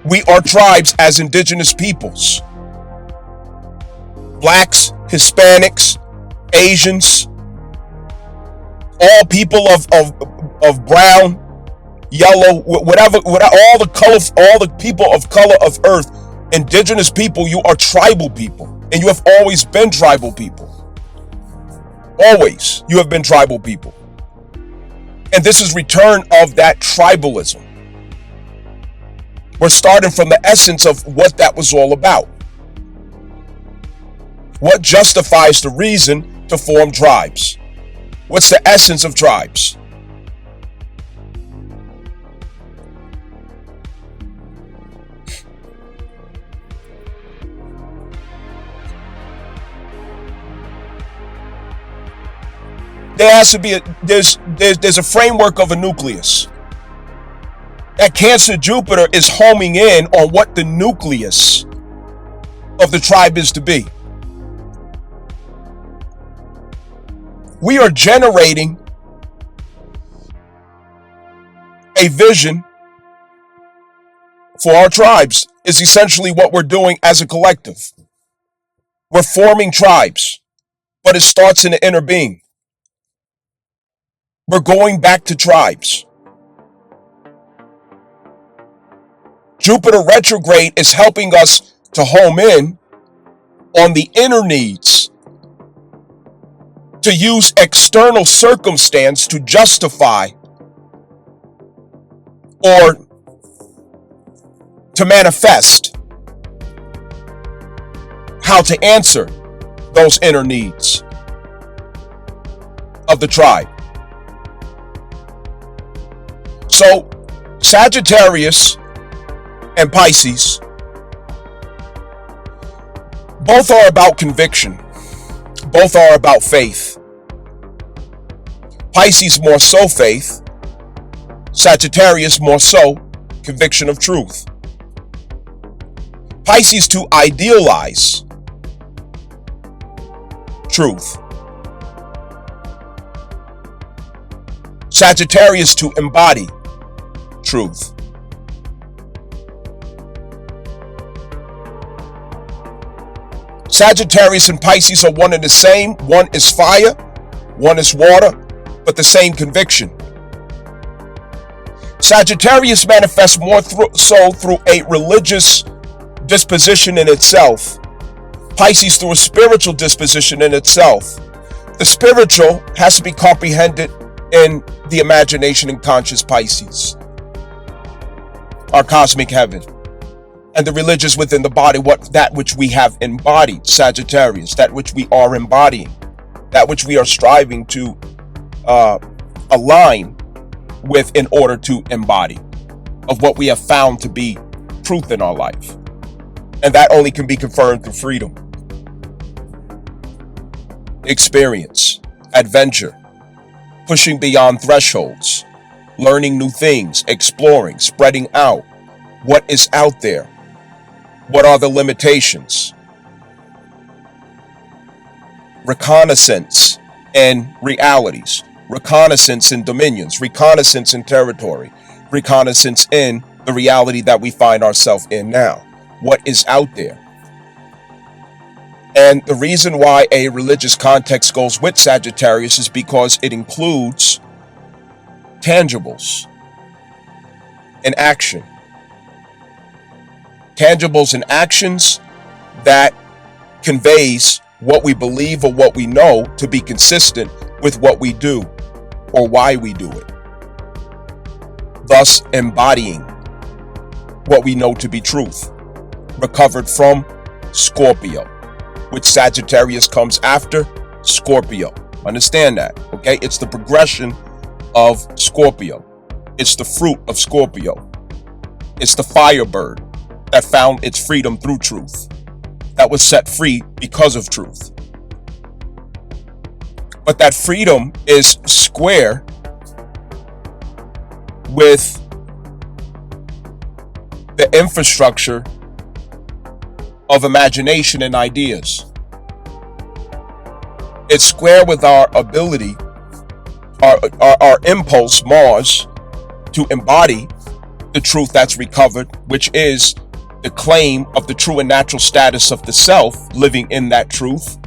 We are tribes as indigenous peoples. Blacks, Hispanics, Asians, all people of brown, yellow, whatever, all the people of color of earth, indigenous people, you are tribal people. And you have always been tribal people. Always, you have been tribal people. And this is return of that tribalism. We're starting from the essence of what that was all about. What justifies the reason to form tribes? What's the essence of tribes? There has to be there's a framework of a nucleus. That Cancer Jupiter is homing in on what the nucleus of the tribe is to be. We are generating a vision for our tribes, is essentially what we're doing as a collective. We're forming tribes, but it starts in the inner being. We're going back to tribes. Jupiter retrograde is helping us to home in on the inner needs, to use external circumstance to justify or to manifest how to answer those inner needs of the tribe. So, Sagittarius and Pisces, both are about conviction. Both are about faith. Pisces more so faith. Sagittarius more so conviction of truth. Pisces to idealize truth. Sagittarius to embody truth. Sagittarius and Pisces are one and the same. One is fire, one is water, but the same conviction. Sagittarius manifests more so through a religious disposition in itself. Pisces through a spiritual disposition in itself. The spiritual has to be comprehended in the imagination and conscious Pisces, our cosmic heaven. And the religious within the body, that which we have embodied, Sagittarius, that which we are embodying, that which we are striving to align with in order to embody, of what we have found to be truth in our life. And that only can be confirmed through freedom, experience, adventure, pushing beyond thresholds, learning new things, exploring, spreading out. What is out there? What are the limitations? Reconnaissance and realities, reconnaissance in dominions, reconnaissance in territory, reconnaissance in the reality that we find ourselves in now. What is out there? And the reason why a religious context goes with Sagittarius is because it includes tangibles and action. Tangibles and actions that conveys what we believe or what we know to be consistent with what we do or why we do it, thus embodying what we know to be truth, recovered from Scorpio, which Sagittarius comes after Scorpio. Understand that, okay? It's the progression of Scorpio. It's the fruit of Scorpio. It's the firebird that found its freedom through truth, that was set free because of truth. But that freedom is square with the infrastructure of imagination and ideas. It's square with our ability, our impulse, Mars, to embody the truth that's recovered, which is the claim of the true and natural status of the self living in that truth.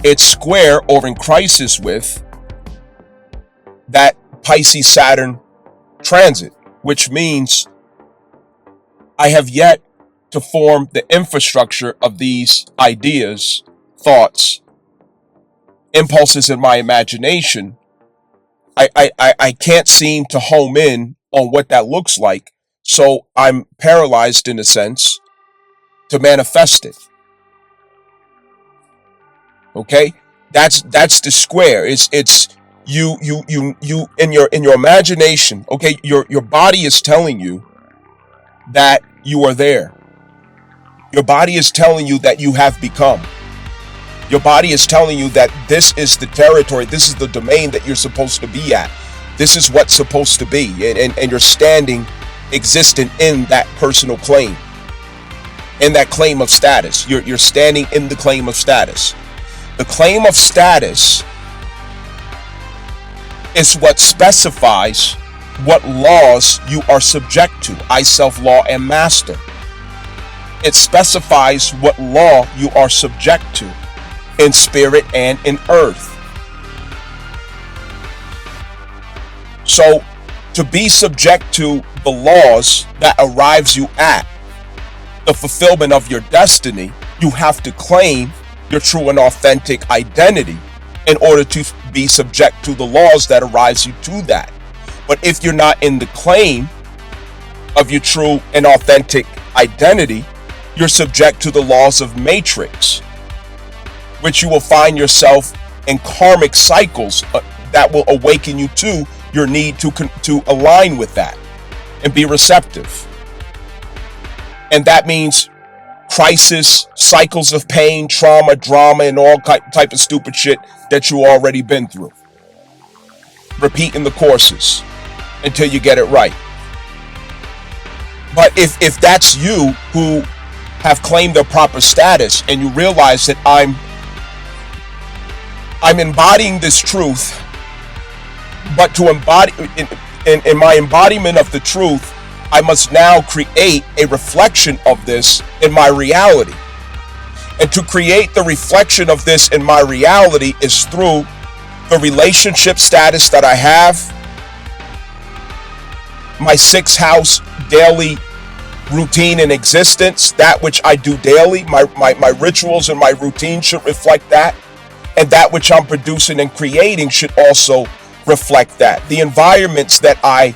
It's square or in crisis with that Pisces Saturn transit, which means I have yet to form the infrastructure of these ideas, thoughts, impulses in my imagination. I can't seem to home in on what that looks like. So I'm paralyzed in a sense to manifest it. Okay? That's the square. It's you in your imagination. Okay, your body is telling you that you are there. Your body is telling you that you have become. Your body is telling you that this is the territory, this is the domain that you're supposed to be at. This is what's supposed to be. And you're standing existent in that personal claim, in that claim of status. You're standing in the claim of status. The claim of status is what specifies what laws you are subject to. I, self, law, and master. It specifies what law you are subject to in spirit and in earth. So to be subject to the laws that arrives you at the fulfillment of your destiny, you have to claim your true and authentic identity in order to be subject to the laws that arrives you to that. But if you're not in the claim of your true and authentic identity, you're subject to the laws of matrix, which you will find yourself in karmic cycles that will awaken you to your need to align with that and be receptive. And that means crisis, cycles of pain, trauma, drama, and all type of stupid shit that you already been through. Repeating the courses until you get it right. But if that's you who have claimed a proper status and you realize that I'm embodying this truth But to embody in my embodiment of the truth, I must now create a reflection of this in my reality. And to create the reflection of this in my reality is through the relationship status that I have, my sixth house daily routine and existence, that which I do daily, my rituals and my routine should reflect that. And that which I'm producing and creating should also reflect that. The environments that I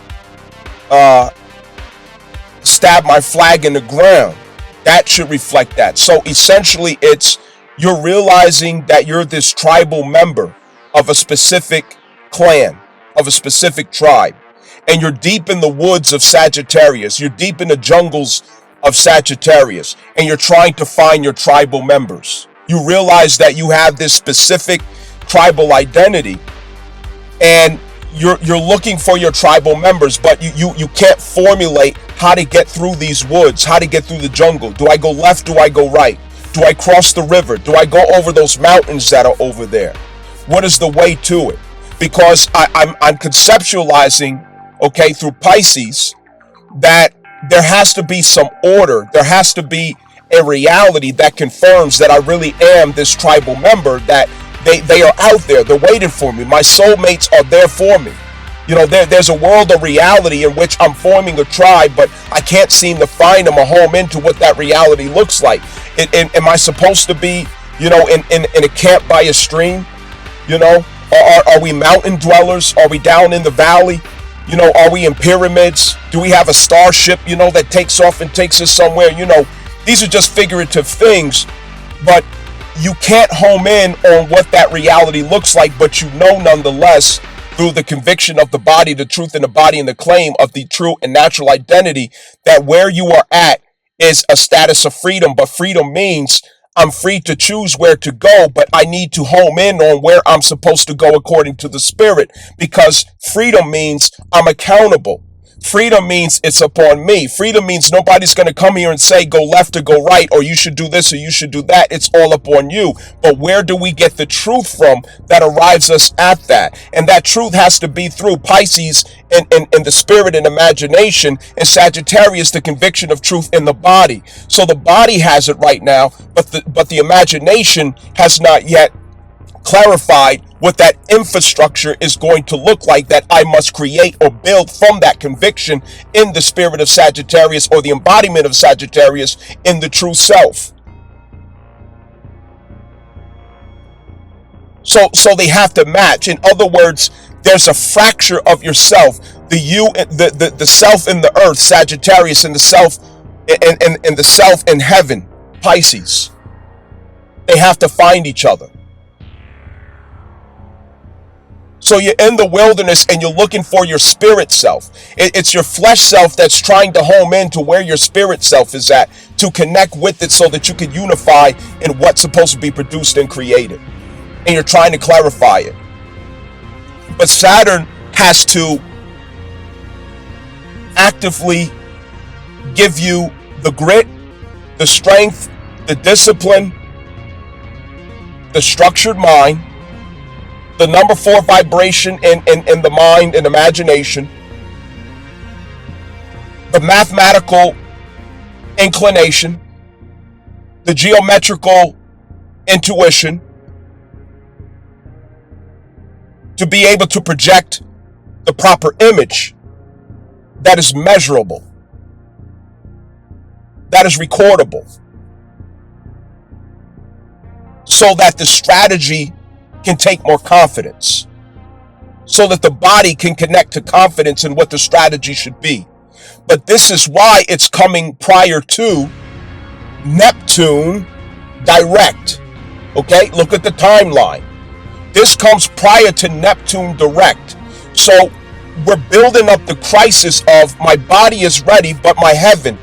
stab my flag in the ground, that should reflect that. So essentially, it's you're realizing that you're this tribal member of a specific clan, of a specific tribe. And you're deep in the woods of Sagittarius. You're deep in the jungles of Sagittarius. And you're trying to find your tribal members. You realize that you have this specific tribal identity. And you're looking for your tribal members, but you can't formulate how to get through these woods, how to get through the jungle. Do I go left? Do I go right? Do I cross the river? Do I go over those mountains that are over there? What is the way to it? Because I'm conceptualizing, okay, through Pisces, that there has to be some order. There has to be a reality that confirms that I really am this tribal member, that they are out there. They're waiting for me. My soulmates are there for me. You know, there's a world of reality in which I'm forming a tribe, but I can't seem to find them a home into what that reality looks like. Am I supposed to be, you know, in a camp by a stream? You know, are we mountain dwellers? Are we down in the valley? You know, are we in pyramids? Do we have a starship, you know, that takes off and takes us somewhere? You know, these are just figurative things, but you can't home in on what that reality looks like, but you know nonetheless through the conviction of the body, the truth in the body, and the claim of the true and natural identity that where you are at is a status of freedom. But freedom means I'm free to choose where to go, but I need to home in on where I'm supposed to go according to the spirit, because freedom means I'm accountable. Freedom means it's upon me. Freedom means nobody's going to come here and say go left or go right, or you should do this or you should do that. It's all upon you. But where do we get the truth from that arrives us at that? And that truth has to be through Pisces and the spirit and imagination, and Sagittarius, the conviction of truth in the body. So the body has it right now, but the imagination has not yet clarified what that infrastructure is going to look like that I must create or build from that conviction in the spirit of Sagittarius, or the embodiment of Sagittarius in the true self. So they have to match. In other words, there's a fracture of yourself. The self in the earth, Sagittarius, and the self and the self in heaven, Pisces. They have to find each other. So you're in the wilderness and you're looking for your spirit self. It's your flesh self that's trying to home in to where your spirit self is at, to connect with it so that you can unify in what's supposed to be produced and created. And you're trying to clarify it. But Saturn has to actively give you the grit, the strength, the discipline, the structured mind, the number 4 vibration in the mind and imagination, the mathematical inclination, the geometrical intuition, to be able to project the proper image that is measurable, that is recordable, so that the strategy can take more confidence, so that the body can connect to confidence in what the strategy should be. But this is why it's coming prior to Neptune direct. Okay, look at the timeline. This comes prior to Neptune direct. So we're building up the crisis of my body is ready, but my heaven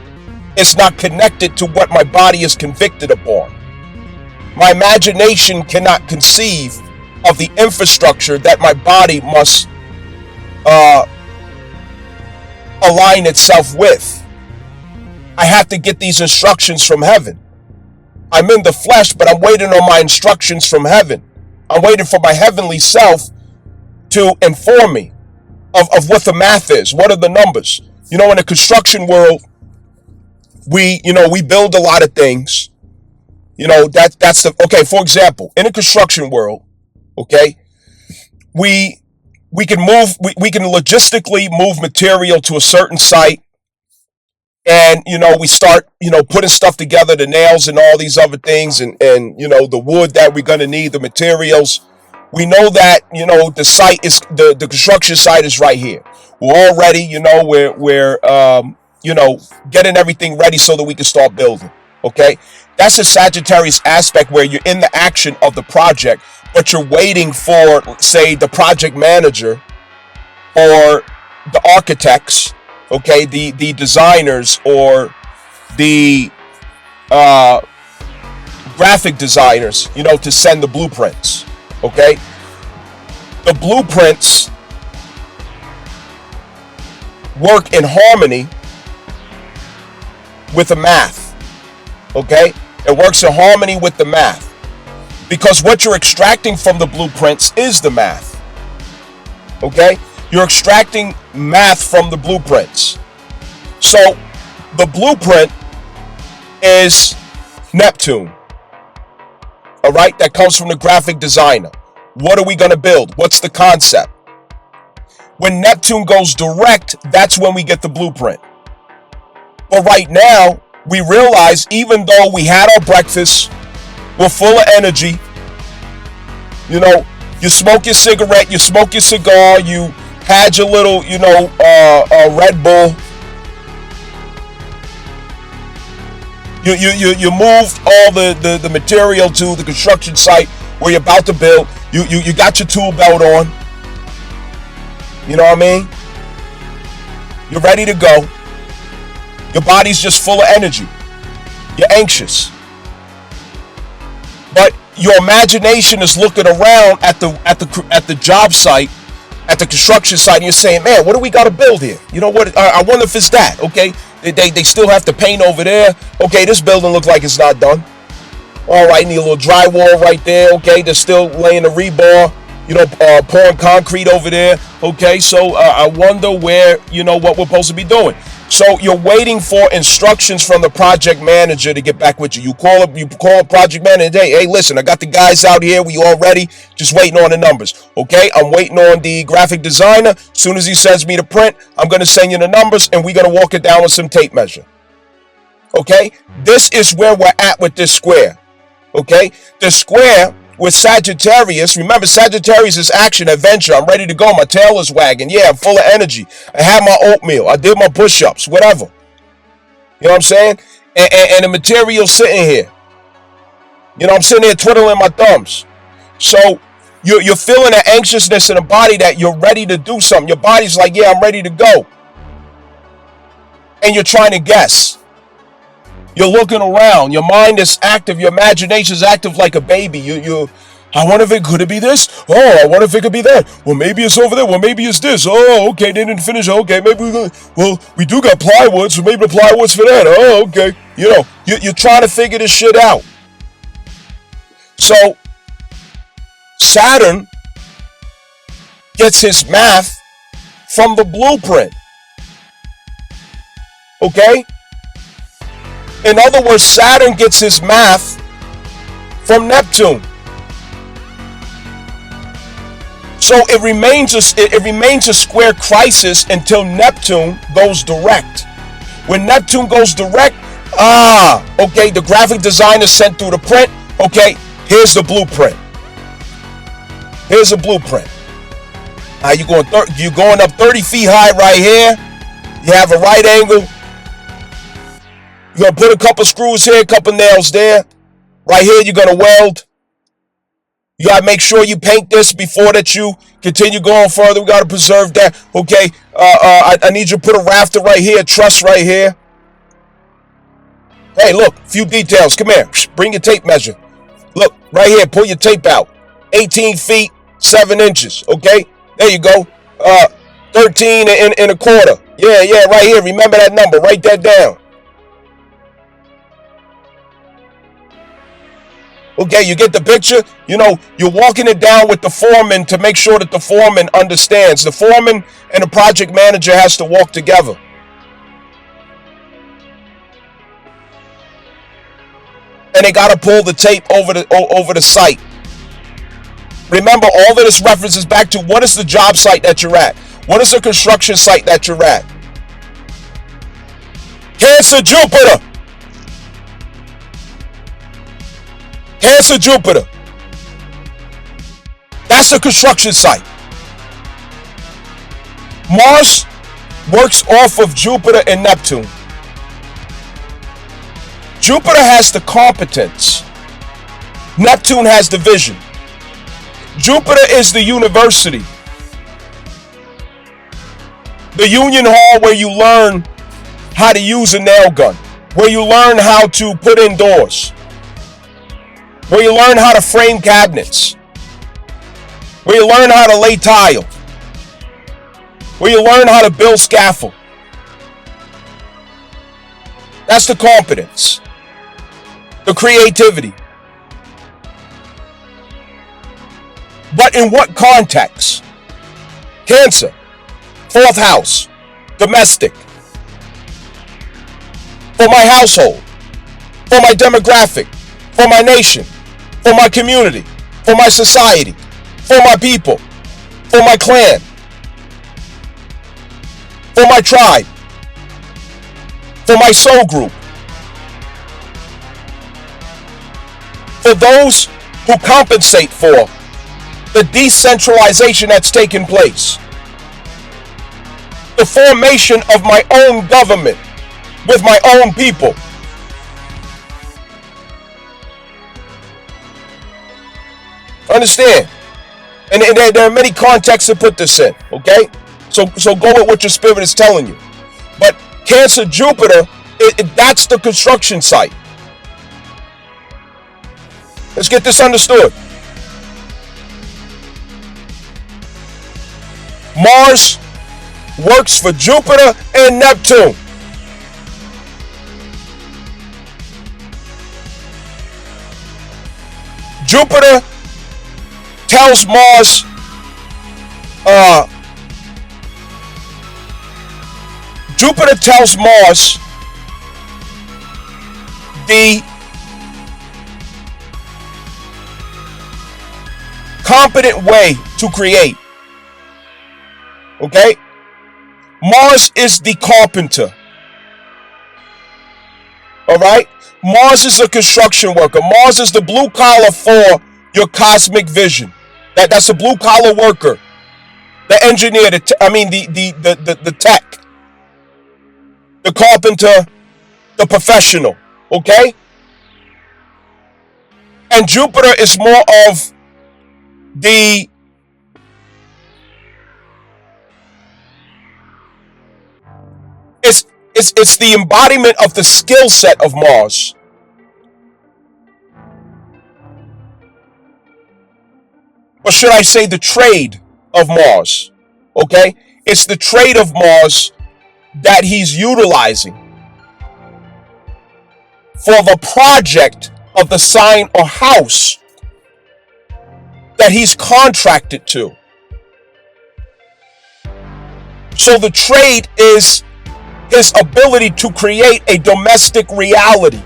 is not connected to what my body is convicted upon. My imagination cannot conceive of the infrastructure that my body must align itself with. I have to get these instructions from heaven. I'm in the flesh, but I'm waiting on my instructions from heaven. I'm waiting for my heavenly self to inform me. of what the math is. What are the numbers? You know, in the construction world, we build a lot of things. You know, that's the, okay, for example, in the construction world, okay, we can we can logistically move material to a certain site. And, we start, putting stuff together, the nails and all these other things, and the wood that we're going to need, the materials. We know that, the site is, the construction site is right here. We're all ready, we're getting everything ready so that we can start building. Okay. That's a Sagittarius aspect where you're in the action of the project, but you're waiting for, say, the project manager or the architects, okay, the designers or the graphic designers, to send the blueprints, okay? The blueprints work in harmony with the math, okay? It works in harmony with the math because what you're extracting from the blueprints is the math, okay? You're extracting math from the blueprints. So the blueprint is Neptune. All right, that comes from the graphic designer. What are we going to build? What's the concept? When Neptune goes direct, that's when we get the blueprint. But right now, we realize even though we had our breakfast, we're full of energy. You smoke your cigarette, you smoke your cigar, you had your little, Red Bull. You moved all the material to the construction site where you're about to build. You got your tool belt on. You know what I mean? You're ready to go. Your body's just full of energy. You're anxious. But your imagination is looking around at the job site, at the construction site, and you're saying, man, what do we got to build here? You know what? I wonder if it's that, okay? They still have to paint over there. Okay, this building looks like it's not done. All right, need a little drywall right there. Okay, they're still laying the rebar, pouring concrete over there. Okay, so I wonder where, what we're supposed to be doing. So you're waiting for instructions from the project manager to get back with you. You call a project manager. Hey, listen, I got the guys out here. We all ready. Just waiting on the numbers. Okay, I'm waiting on the graphic designer. As soon as he sends me the print, I'm going to send you the numbers and we're going to walk it down with some tape measure. Okay, this is where we're at with this square. Okay, the square with Sagittarius, remember Sagittarius is action, adventure. I'm ready to go. My tail is wagging. Yeah, I'm full of energy. I had my oatmeal. I did my push-ups, whatever. You know what I'm saying? And the material's sitting here. I'm sitting here twiddling my thumbs. So you're feeling the anxiousness in the body that you're ready to do something. Your body's like, yeah, I'm ready to go. And you're trying to guess. You're looking around. Your mind is active. Your imagination is active like a baby. I wonder if it could be this. Oh, I wonder if it could be that. Well, maybe it's over there. Well, maybe it's this. Oh, okay, they didn't finish. Okay, maybe we do got plywood, so maybe the plywood's for that. Oh, okay. You're trying to figure this shit out. So Saturn gets his math from the blueprint. Okay? In other words, Saturn gets his math from Neptune. So it remains a square crisis until Neptune goes direct. When Neptune goes direct, okay, the graphic designer sent through the print. Okay, here's the blueprint. Here's a blueprint. You're going up 30 feet high right here. You have a right angle. You're going to put a couple screws here, a couple nails there. Right here, you're going to weld. You got to make sure you paint this before that you continue going further. We got to preserve that. Okay, I need you to put a rafter right here, a truss right here. Hey, look, a few details. Come here. Bring your tape measure. Look, right here, pull your tape out. 18 feet, 7 inches. Okay, there you go. 13 and a quarter. Yeah, right here. Remember that number. Write that down. Okay, you get the picture? You know, you're walking it down with the foreman to make sure that the foreman understands. The foreman and the project manager has to walk together. And they got to pull the tape over the site. Remember, all of this references back to what is the job site that you're at? What is the construction site that you're at? Cancer Jupiter. Cancer Jupiter. That's the construction site. Mars works off of Jupiter and Neptune. Jupiter has the competence. Neptune has the vision. Jupiter is the university. The union hall where you learn how to use a nail gun. Where you learn how to put in doors. Where you learn how to frame cabinets. Where you learn how to lay tile. Where you learn how to build scaffold. That's the competence. The creativity. But in what context? Cancer, 4th house, domestic. For my household, for my demographic, for my nation, for my community, for my society, for my people, for my clan, for my tribe, for my soul group. For those who compensate for the decentralization that's taken place. The formation of my own government with my own people. Understand? And there are many contexts to put this in, okay? So go with what your spirit is telling you. But Cancer Jupiter, that's the construction site. Let's get this understood. Mars works for Jupiter and Neptune. Jupiter tells Mars, Jupiter tells Mars the competent way to create. Okay? Mars is the carpenter. Alright? Mars is a construction worker. Mars is the blue collar for your cosmic vision. That's a blue collar worker. The engineer, the tech. The carpenter, the professional. Okay? And Jupiter is more of the it's the embodiment of the skill set of Mars. Or should I say the trade of Mars? Okay? It's the trade of Mars that he's utilizing for the project of the sign or house that he's contracted to. So the trade is his ability to create a domestic reality.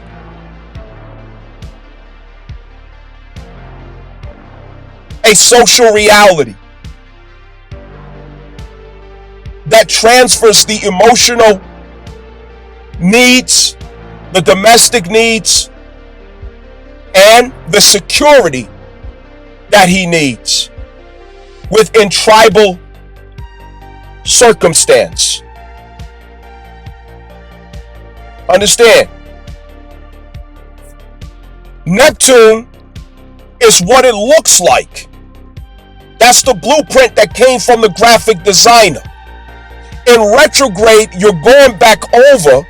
A social reality that transfers the emotional needs, the domestic needs, and the security that he needs within tribal circumstance. Understand? Neptune is what it looks like. That's the blueprint that came from the graphic designer. In retrograde, you're going back over,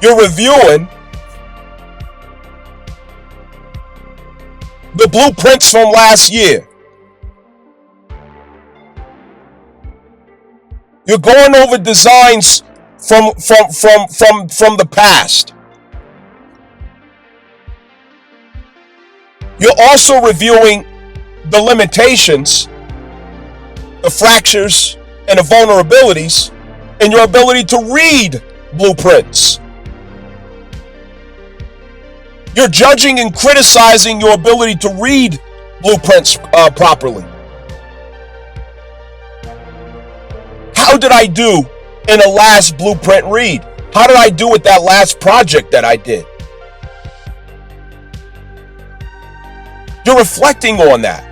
you're reviewing the blueprints from last year. You're going over designs from the past. You're also reviewing the limitations, the fractures, and the vulnerabilities in your ability to read blueprints. You're judging and criticizing your ability to read blueprints properly. How did I do in the last blueprint read? How did I do with that last project that I did? You're reflecting on that.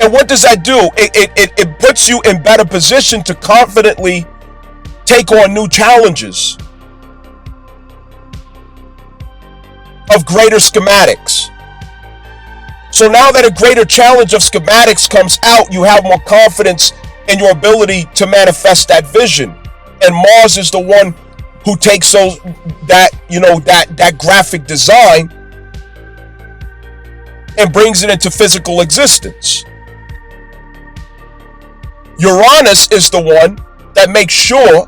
And what does that do? It puts you in better position to confidently take on new challenges of greater schematics. So now that a greater challenge of schematics comes out, you have more confidence in your ability to manifest that vision. And Mars is the one who takes that graphic design and brings it into physical existence. Uranus is the one that makes sure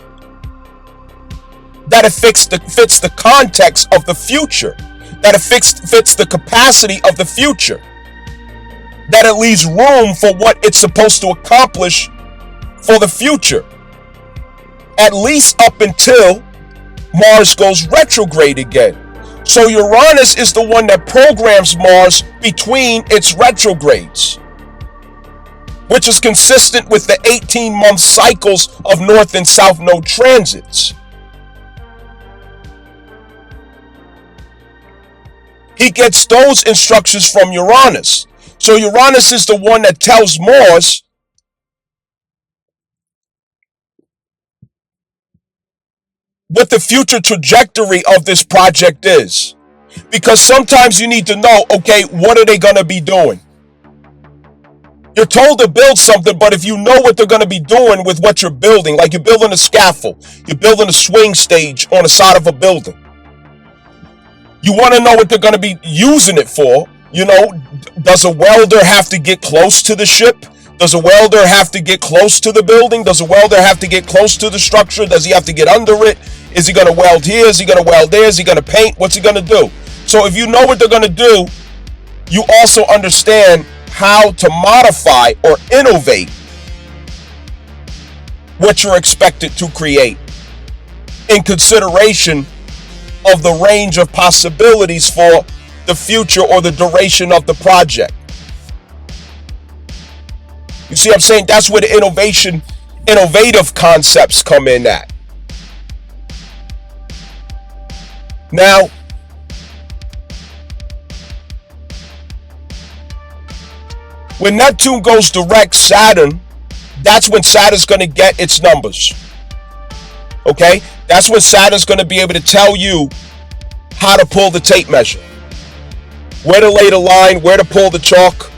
that it fits the context of the future, that it fits the capacity of the future, that it leaves room for what it's supposed to accomplish for the future, at least up until Mars goes retrograde again. So Uranus is the one that programs Mars between its retrogrades, which is consistent with the 18-month cycles of North and South Node transits. He gets those instructions from Uranus. So Uranus is the one that tells Mars what the future trajectory of this project is. Because sometimes you need to know, okay, what are they going to be doing? You're told to build something, but if you know what they're going to be doing with what you're building, like you're building a scaffold, you're building a swing stage on the side of a building, you want to know what they're going to be using it for. You know, does a welder have to get close to the ship? Does a welder have to get close to the building? Does a welder have to get close to the structure? Does he have to get under it? Is he going to weld here? Is he going to weld there? Is he going to paint? What's he going to do? So if you know what they're going to do, you also understand how to modify or innovate what you're expected to create in consideration of the range of possibilities for the future or the duration of the project. You see what I'm saying? That's where the innovative concepts come in at. Now, when Neptune goes direct Saturn, that's when Saturn's going to get its numbers. Okay? That's when Saturn's going to be able to tell you how to pull the tape measure, where to lay the line, where to pull the chalk.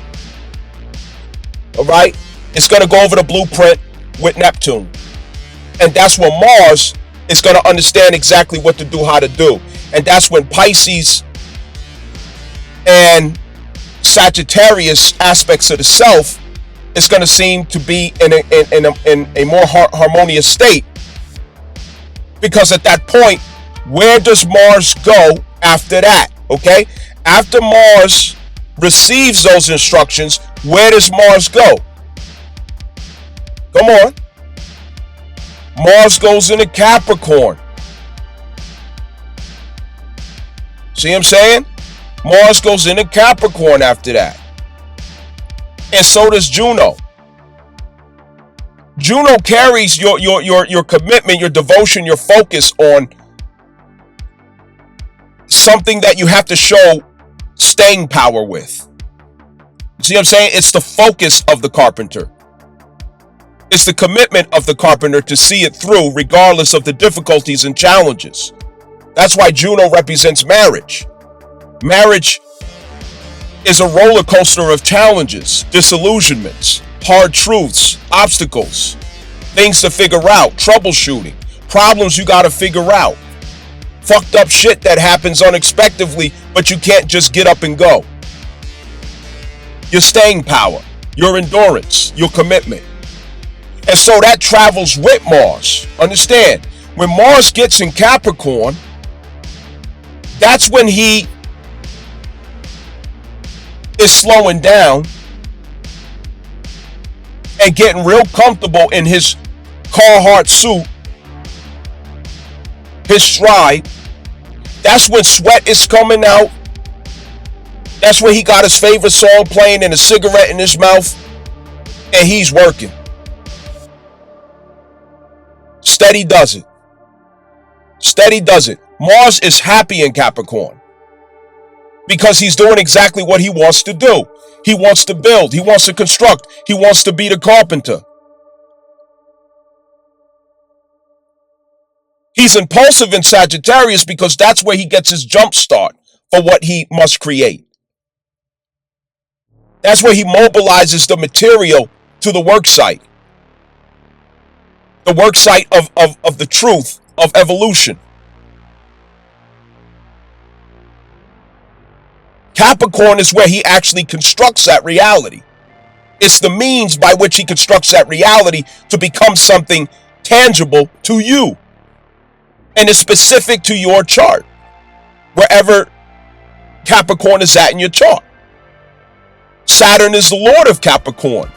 All right? It's going to go over the blueprint with Neptune. And that's when Mars is going to understand exactly what to do, how to do. And that's when Pisces and Sagittarius aspects of the self is going to seem to be in a more harmonious state. Because at that point, where does Mars go after that? Okay? After Mars receives those instructions, where does Mars go? Come on. Mars goes into Capricorn. See what I'm saying? Mars goes into Capricorn after that. And so does Juno. Juno carries your commitment, your devotion, your focus on something that you have to show staying power with. See what I'm saying? It's the focus of the carpenter. It's the commitment of the carpenter to see it through regardless of the difficulties and challenges. That's why Juno represents marriage. Marriage is a roller coaster of challenges, disillusionments, hard truths, obstacles, things to figure out, troubleshooting, problems you got to figure out, fucked up shit that happens unexpectedly, but you can't just get up and go. Your staying power, your endurance, your commitment. And so that travels with Mars. Understand, when Mars gets in Capricorn, that's when he is slowing down and getting real comfortable in his Carhartt suit, his stride, that's when sweat is coming out. That's when he got his favorite song playing and a cigarette in his mouth, and he's working. Steady does it. Steady does it. Mars is happy in Capricorn because he's doing exactly what he wants to do. He wants to build. He wants to construct. He wants to be the carpenter. He's impulsive in Sagittarius because that's where he gets his jump start for what he must create. That's where he mobilizes the material to the work site. The work site of the truth, of evolution. Capricorn is where he actually constructs that reality. It's the means by which he constructs that reality to become something tangible to you. And it's specific to your chart, wherever Capricorn is at in your chart. Saturn is the Lord of Capricorn.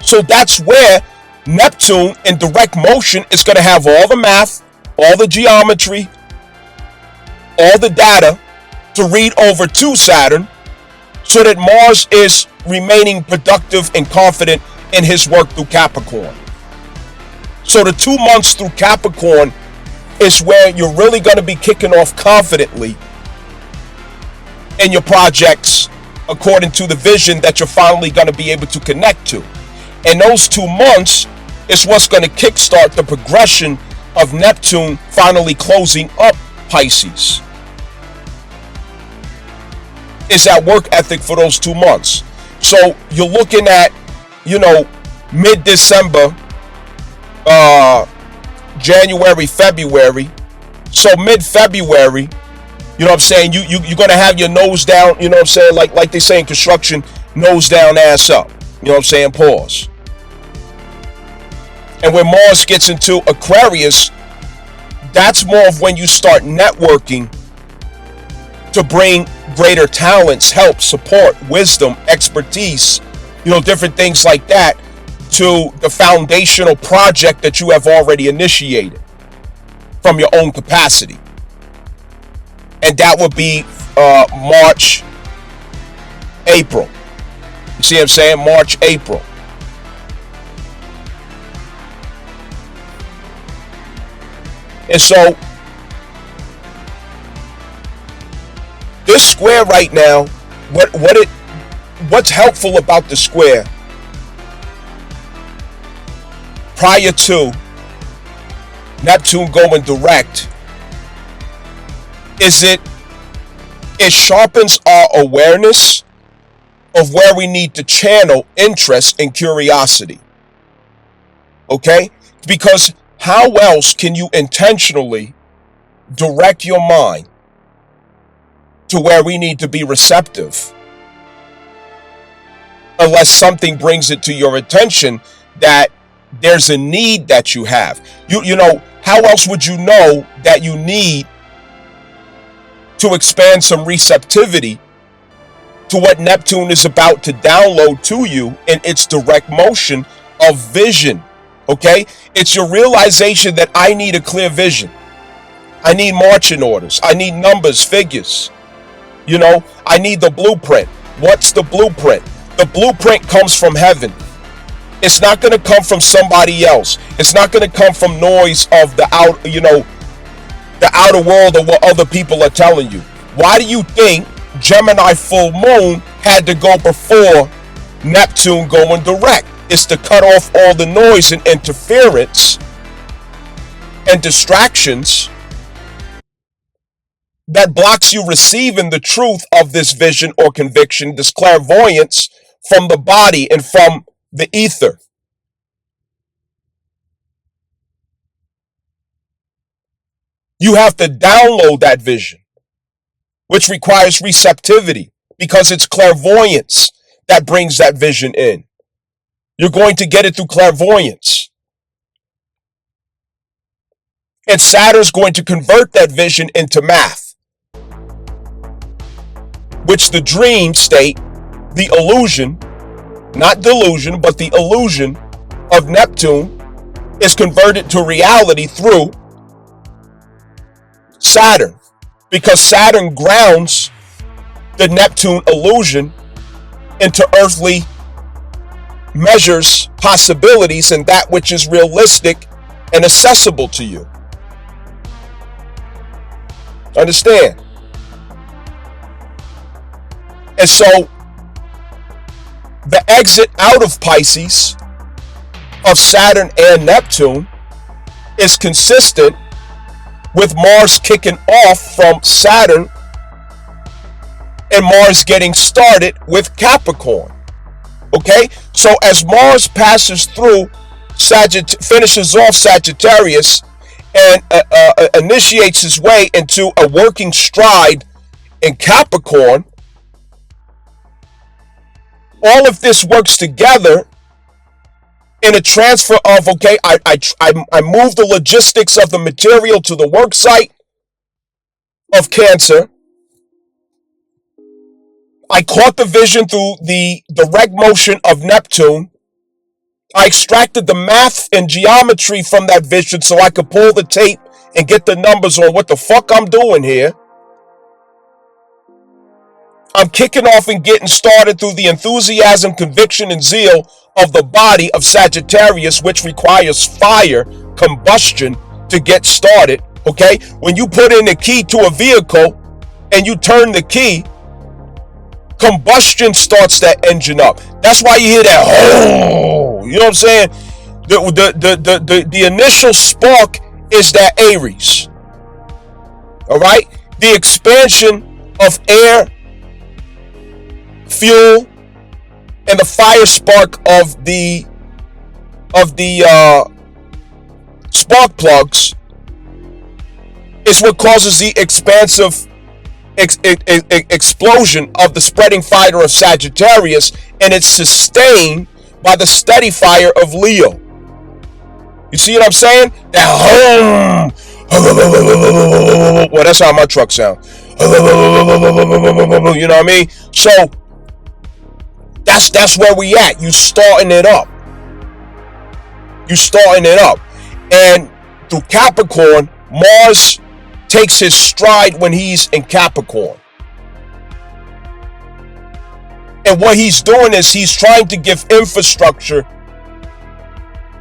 So that's where Neptune in direct motion is going to have all the math, all the geometry, all the data to read over to Saturn so that Mars is remaining productive and confident in his work through Capricorn. So the 2 months through Capricorn is where you're really going to be kicking off confidently in your projects according to the vision that you're finally going to be able to connect to. And those 2 months is what's going to kickstart the progression of Neptune finally closing up Pisces. Is that work ethic for those 2 months. So you're looking at, mid-December, January, February. So mid-February, you're going to have your nose down, like they say in construction, nose down, ass up. Pause. And when Mars gets into Aquarius, that's more of when you start networking to bring greater talents, help, support, wisdom, expertise, different things like that to the foundational project that you have already initiated from your own capacity. And that would be March, April. You see what I'm saying? March, April. And so this square right now, what's helpful about the square prior to Neptune going direct is it sharpens our awareness of where we need to channel interest and curiosity. Okay? Because how else can you intentionally direct your mind to where we need to be receptive unless something brings it to your attention that there's a need that you have? How else would you know that you need to expand some receptivity to what Neptune is about to download to you in its direct motion of vision? Okay? It's your realization that I need a clear vision. I need marching orders. I need numbers, figures. I need the blueprint. What's the blueprint? The blueprint comes from heaven. It's not going to come from somebody else. It's not going to come from noise of the outer world or what other people are telling you. Why do you think Gemini full moon had to go before Neptune going direct? It's to cut off all the noise and interference and distractions that blocks you receiving the truth of this vision or conviction, this clairvoyance from the body and from the ether. You have to download that vision, which requires receptivity because it's clairvoyance that brings that vision in. You're going to get it through clairvoyance. And Saturn's going to convert that vision into math, which the dream state the illusion, not delusion, but the illusion of Neptune is converted to reality through Saturn, because Saturn grounds the Neptune illusion into earthly measures, possibilities, and that which is realistic and accessible to you. Understand? And so the exit out of Pisces of Saturn and Neptune is consistent with Mars kicking off from Saturn and Mars getting started with Capricorn. Okay? So as Mars passes through finishes off Sagittarius and initiates his way into a working stride in Capricorn, all of this works together in a transfer of, okay, I move the logistics of the material to the work site of Cancer. I caught the vision through the direct motion of Neptune. I extracted the math and geometry from that vision so I could pull the tape and get the numbers on what the fuck I'm doing here. I'm kicking off and getting started through the enthusiasm, conviction, and zeal of the body of Sagittarius, which requires fire, combustion to get started. Okay? When you put in the key to a vehicle and you turn the key, combustion starts that engine up. That's why you hear that, oh, you know what I'm saying? The initial spark is that Aries. All right? The expansion of air, fuel, and the fire spark of the spark plugs is what causes the expansive explosion of the spreading fire of Sagittarius, and it's sustained by the steady fire of Leo. You see what I'm saying? That hum. Well, that's how my truck sounds. You know what I mean? So that's where we at. You starting it up. And through Capricorn, Mars takes his stride when he's in Capricorn. And what he's doing is he's trying to give infrastructure.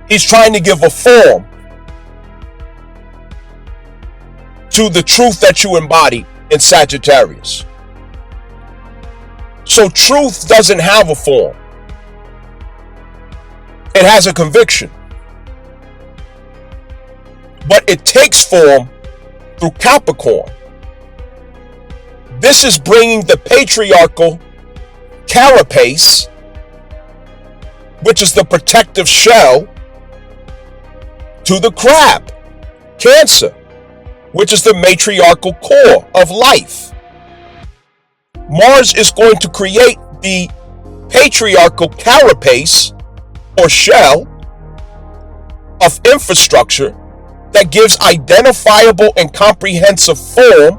He's trying to give a form to the truth that you embody in Sagittarius. So truth doesn't have a form. It has a conviction. But it takes form through Capricorn. This is bringing the patriarchal carapace, which is the protective shell, to the crab, Cancer, which is the matriarchal core of life. Mars is going to create the patriarchal carapace or shell of infrastructure that gives identifiable and comprehensive form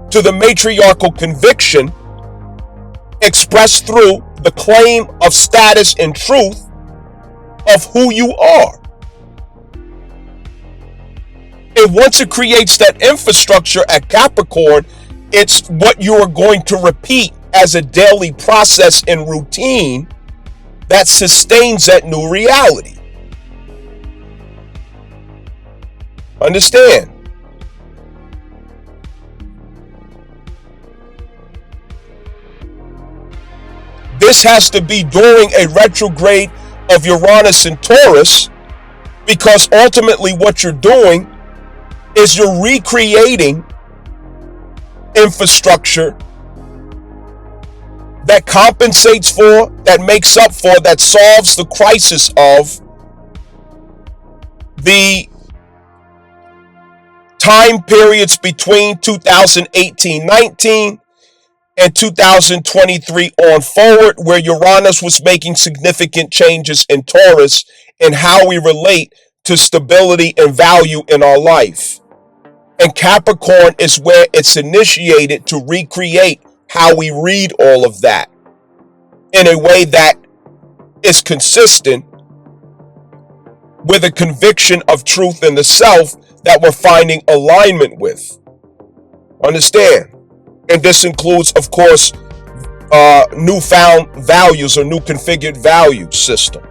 to the matriarchal conviction expressed through the claim of status and truth of who you are. And once it creates that infrastructure at Capricorn, it's what you are going to repeat as a daily process and routine that sustains that new reality. Understand? This has to be during a retrograde of Uranus and Taurus, because ultimately what you're doing is you're recreating infrastructure that compensates for, that makes up for, that solves the crisis of the time periods between 2018-19 and 2023 on forward, where Uranus was making significant changes in Taurus and how we relate to stability and value in our life. And Capricorn is where it's initiated to recreate how we read all of that. in a way that is consistent with a conviction of truth in the self that we're finding alignment with. Understand? And this includes, of course, newfound values or new configured value system.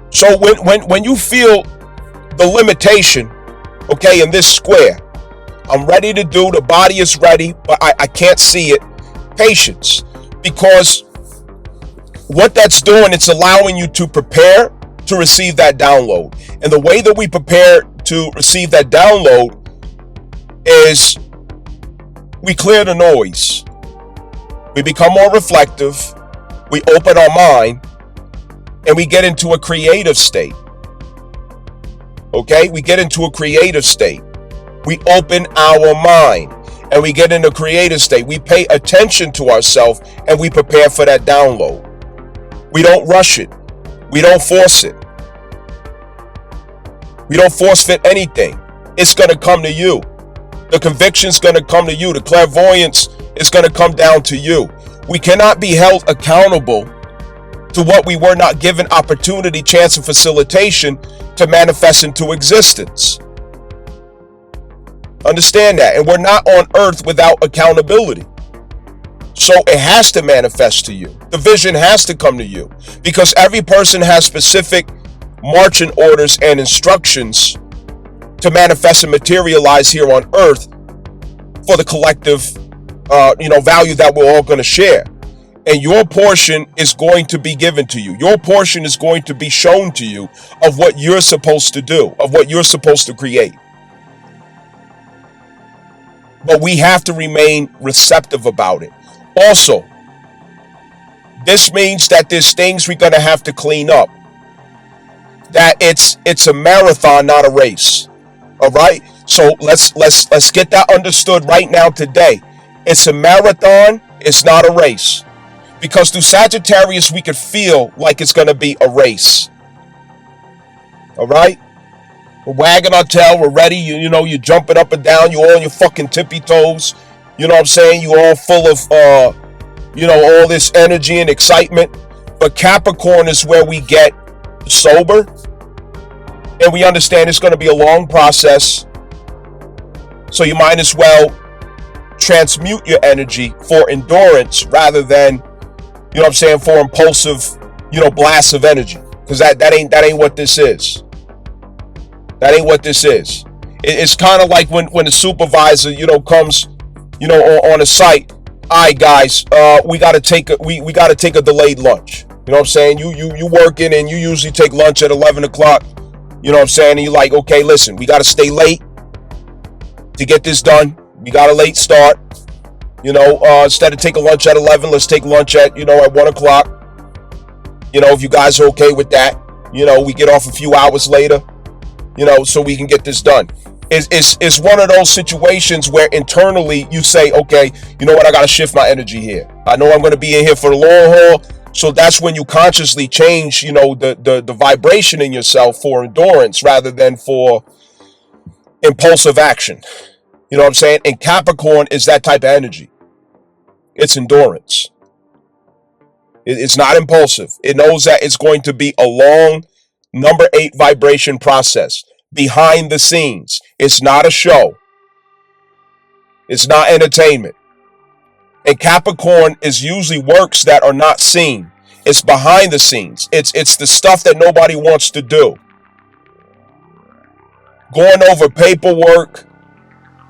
So when you feel the limitation, okay, in this square, I'm ready to do, the body is ready, but I can't see it. Patience, because what that's doing, it's allowing you to prepare to receive that download. And the way that we prepare to receive that download is we clear the noise. We become more reflective. We open our mind and we get into a creative state. Okay? We get into a creative state. We open our mind and we get into a creative state. We pay attention to ourselves and we prepare for that download. We don't rush it. We don't force it. We don't force fit anything. It's going to come to you. The conviction's going to come to you. The clairvoyance is going to come down to you. We cannot be held accountable to what we were not given opportunity, chance, and facilitation to manifest into existence. Understand that. And we're not on earth without accountability. So it has to manifest to you. The vision has to come to you, because every person has specific marching orders and instructions to manifest and materialize here on earth for the collective value that we're all going to share. And your portion is going to be given to you. Your portion is going to be shown to you of what you're supposed to do, of what you're supposed to create. But we have to remain receptive about it. Also, this means that there's things we're going to have to clean up. That it's a marathon, not a race. All right? So let's get that understood right now today. It's a marathon, it's not a race. Because through Sagittarius, we could feel like it's going to be a race. All right? We're wagging our tail, we're ready, you're jumping up and down, you're all on your fucking tippy toes. You know what I'm saying? You're all full of, all this energy and excitement. But Capricorn is where we get sober. And we understand it's going to be a long process. So you might as well transmute your energy for endurance rather than, for impulsive, blasts of energy. Because that ain't what this is. That ain't what this is. It's kind of like when the supervisor, comes, on a site. All right, guys, we got to take a delayed lunch. You know what I'm saying? You working and you usually take lunch at 11 o'clock. You know what I'm saying? And you're like, okay, listen, we got to stay late to get this done. We got a late start. Instead of taking lunch at 11, let's take lunch at 1 o'clock. If you guys are okay with that, we get off a few hours later, so we can get this done. It's one of those situations where internally you say, okay, you know what? I got to shift my energy here. I know I'm going to be in here for the long haul. So that's when you consciously change, the vibration in yourself for endurance rather than for impulsive action. You know what I'm saying? And Capricorn is that type of energy. It's endurance. It's not impulsive. It knows that it's going to be a long number 8 vibration process behind the scenes. It's not a show. It's not entertainment. And Capricorn is usually works that are not seen. It's behind the scenes. It's the stuff that nobody wants to do. Going over paperwork,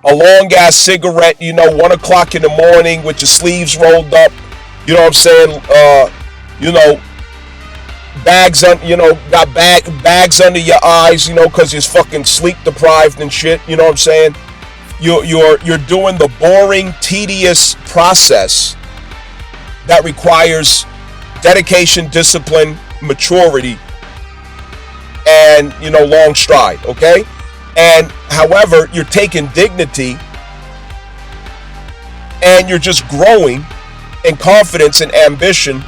a long ass cigarette, 1 o'clock in the morning with your sleeves rolled up, you know what I'm saying? Bags on, got bags under your eyes, because you're fucking sleep deprived and shit, you know what I'm saying? You're doing the boring, tedious process that requires dedication, discipline, maturity, and long stride, okay? And however, you're taking dignity and you're just growing in confidence and ambition,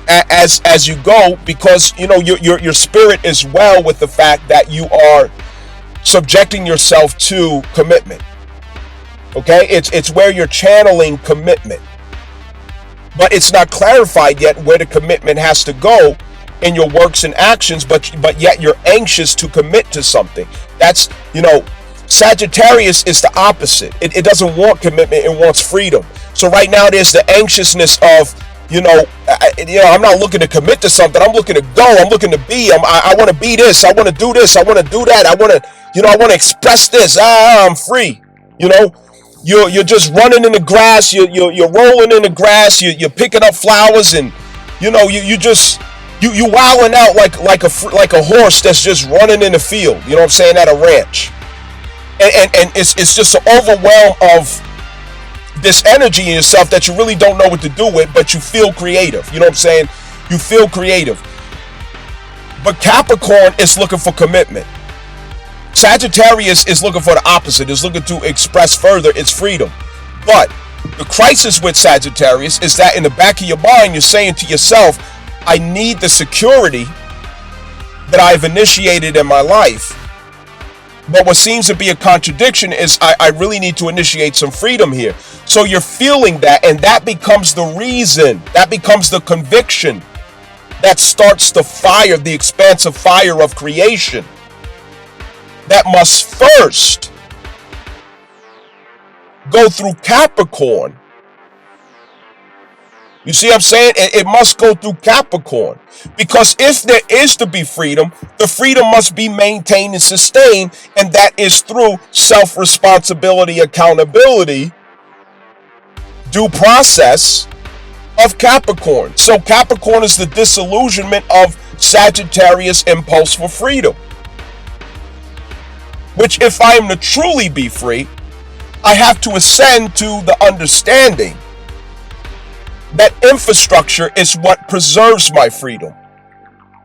as you go, because your spirit is well with the fact that you are subjecting yourself to commitment. Okay, it's where you're channeling commitment, but it's not clarified yet where the commitment has to go in your works and actions, but yet you're anxious to commit to something. That's, Sagittarius is the opposite. It doesn't want commitment, it wants freedom. So right now there's the anxiousness of, I'm not looking to commit to something. I'm looking to go. I'm looking to be. I want to be this. I want to do this. I want to do that. I want to, I want to express this. I'm free. You're just running in the grass. You're rolling in the grass. You're picking up flowers, and you wilding out like a horse that's just running in the field. You know what I'm saying, at a ranch, and it's just an overwhelm of this energy in yourself that you really don't know what to do with, but you feel creative. You know what I'm saying? You feel creative. But Capricorn is looking for commitment. Sagittarius is looking for the opposite, is looking to express further its freedom. But the crisis with Sagittarius is that in the back of your mind, you're saying to yourself, I need the security that I've initiated in my life. But what seems to be a contradiction is I really need to initiate some freedom here. So you're feeling that, and that becomes the reason, that becomes the conviction that starts the fire, the expansive fire of creation that must first go through Capricorn. You see what I'm saying? It must go through Capricorn. Because if there is to be freedom, the freedom must be maintained and sustained, and that is through self-responsibility, accountability, due process of Capricorn. So Capricorn is the disillusionment of Sagittarius' impulse for freedom. Which, if I am to truly be free, I have to ascend to the understanding that infrastructure is what preserves my freedom.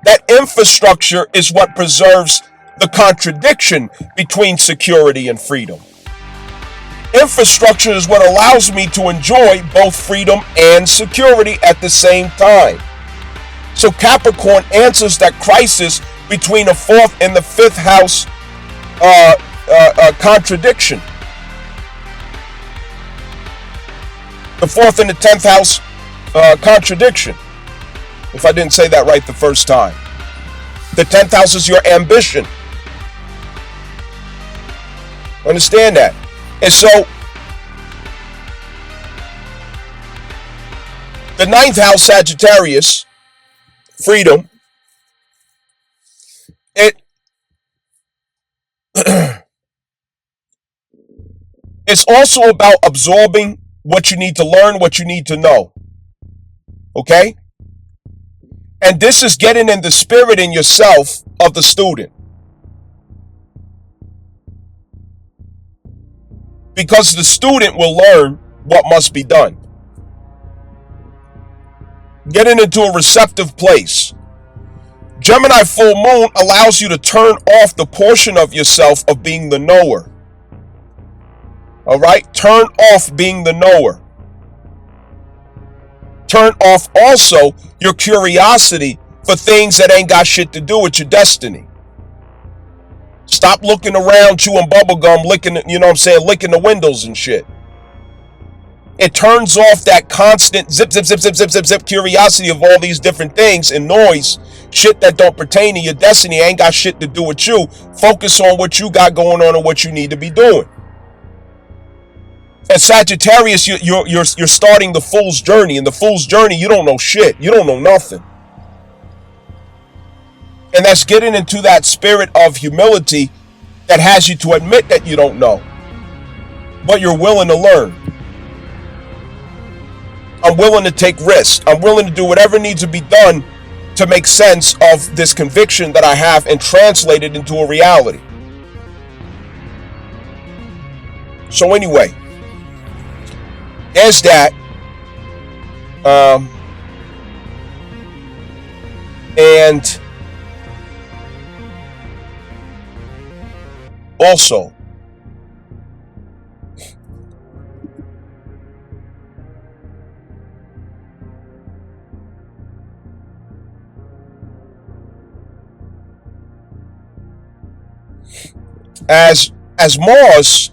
That infrastructure is what preserves the contradiction between security and freedom. Infrastructure is what allows me to enjoy both freedom and security at the same time. So Capricorn answers that crisis between the fourth and the fifth house contradiction. The fourth and the 10th house contradiction. If I didn't say that right the first time. The 10th house is your ambition. Understand that. And so the 9th house, Sagittarius, freedom, it's also about absorbing what you need to learn, what you need to know. Okay? And this is getting in the spirit in yourself of the student. Because the student will learn what must be done. Getting into a receptive place. Gemini full moon allows you to turn off the portion of yourself of being the knower. All right? Turn off being the knower. Turn off also your curiosity for things that ain't got shit to do with your destiny. Stop looking around, chewing bubblegum, licking the windows and shit. It turns off that constant zip, zip, zip, zip, zip, zip, zip curiosity of all these different things and noise, shit that don't pertain to your destiny, ain't got shit to do with you. Focus on what you got going on and what you need to be doing. As Sagittarius, you're starting the fool's journey. In the fool's journey, you don't know shit. You don't know nothing. And that's getting into that spirit of humility that has you to admit that you don't know, but you're willing to learn. I'm willing to take risks. I'm willing to do whatever needs to be done to make sense of this conviction that I have and translate it into a reality. So anyway, there's that. And also, as Mars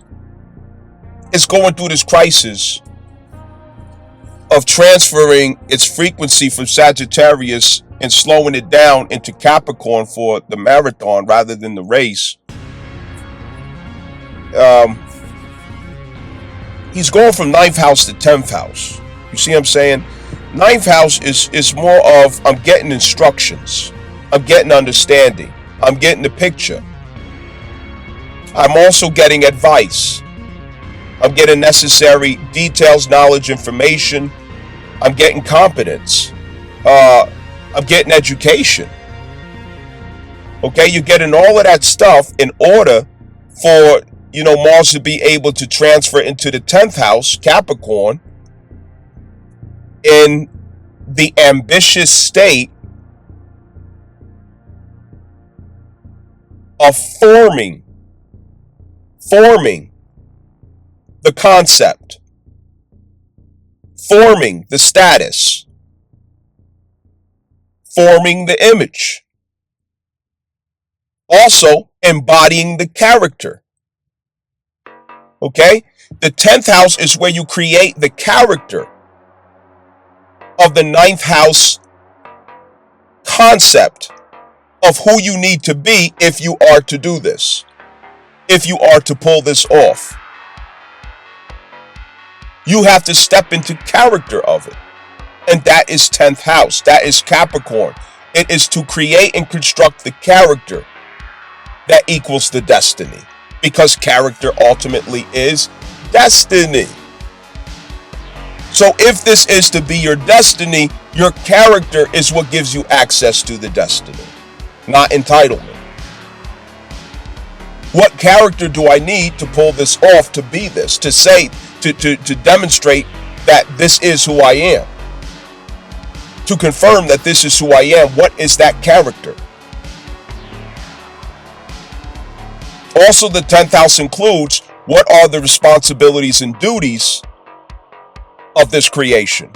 is going through this crisis of transferring its frequency from Sagittarius and slowing it down into Capricorn for the marathon rather than the race. He's going from 9th house to 10th house. You see what I'm saying? 9th house is more of, I'm getting instructions. I'm getting understanding. I'm getting the picture. I'm also getting advice. I'm getting necessary details, knowledge, information. I'm getting competence. I'm getting education. Okay, you're getting all of that stuff in order for, Mars to be able to transfer into the 10th house, Capricorn, in the ambitious state of forming the concept, forming the status, forming the image, also embodying the character. Okay? The 10th house is where you create the character of the 9th house concept of who you need to be if you are to do this, if you are to pull this off. You have to step into character of it. And that is 10th house. That is Capricorn. It is to create and construct the character that equals the destiny. Because character ultimately is destiny. So if this is to be your destiny, your character is what gives you access to the destiny, not entitlement. What character do I need to pull this off, to be this, to say, to demonstrate that this is who I am? To confirm that this is who I am, what is that character? Also, the 10th house includes what are the responsibilities and duties of this creation?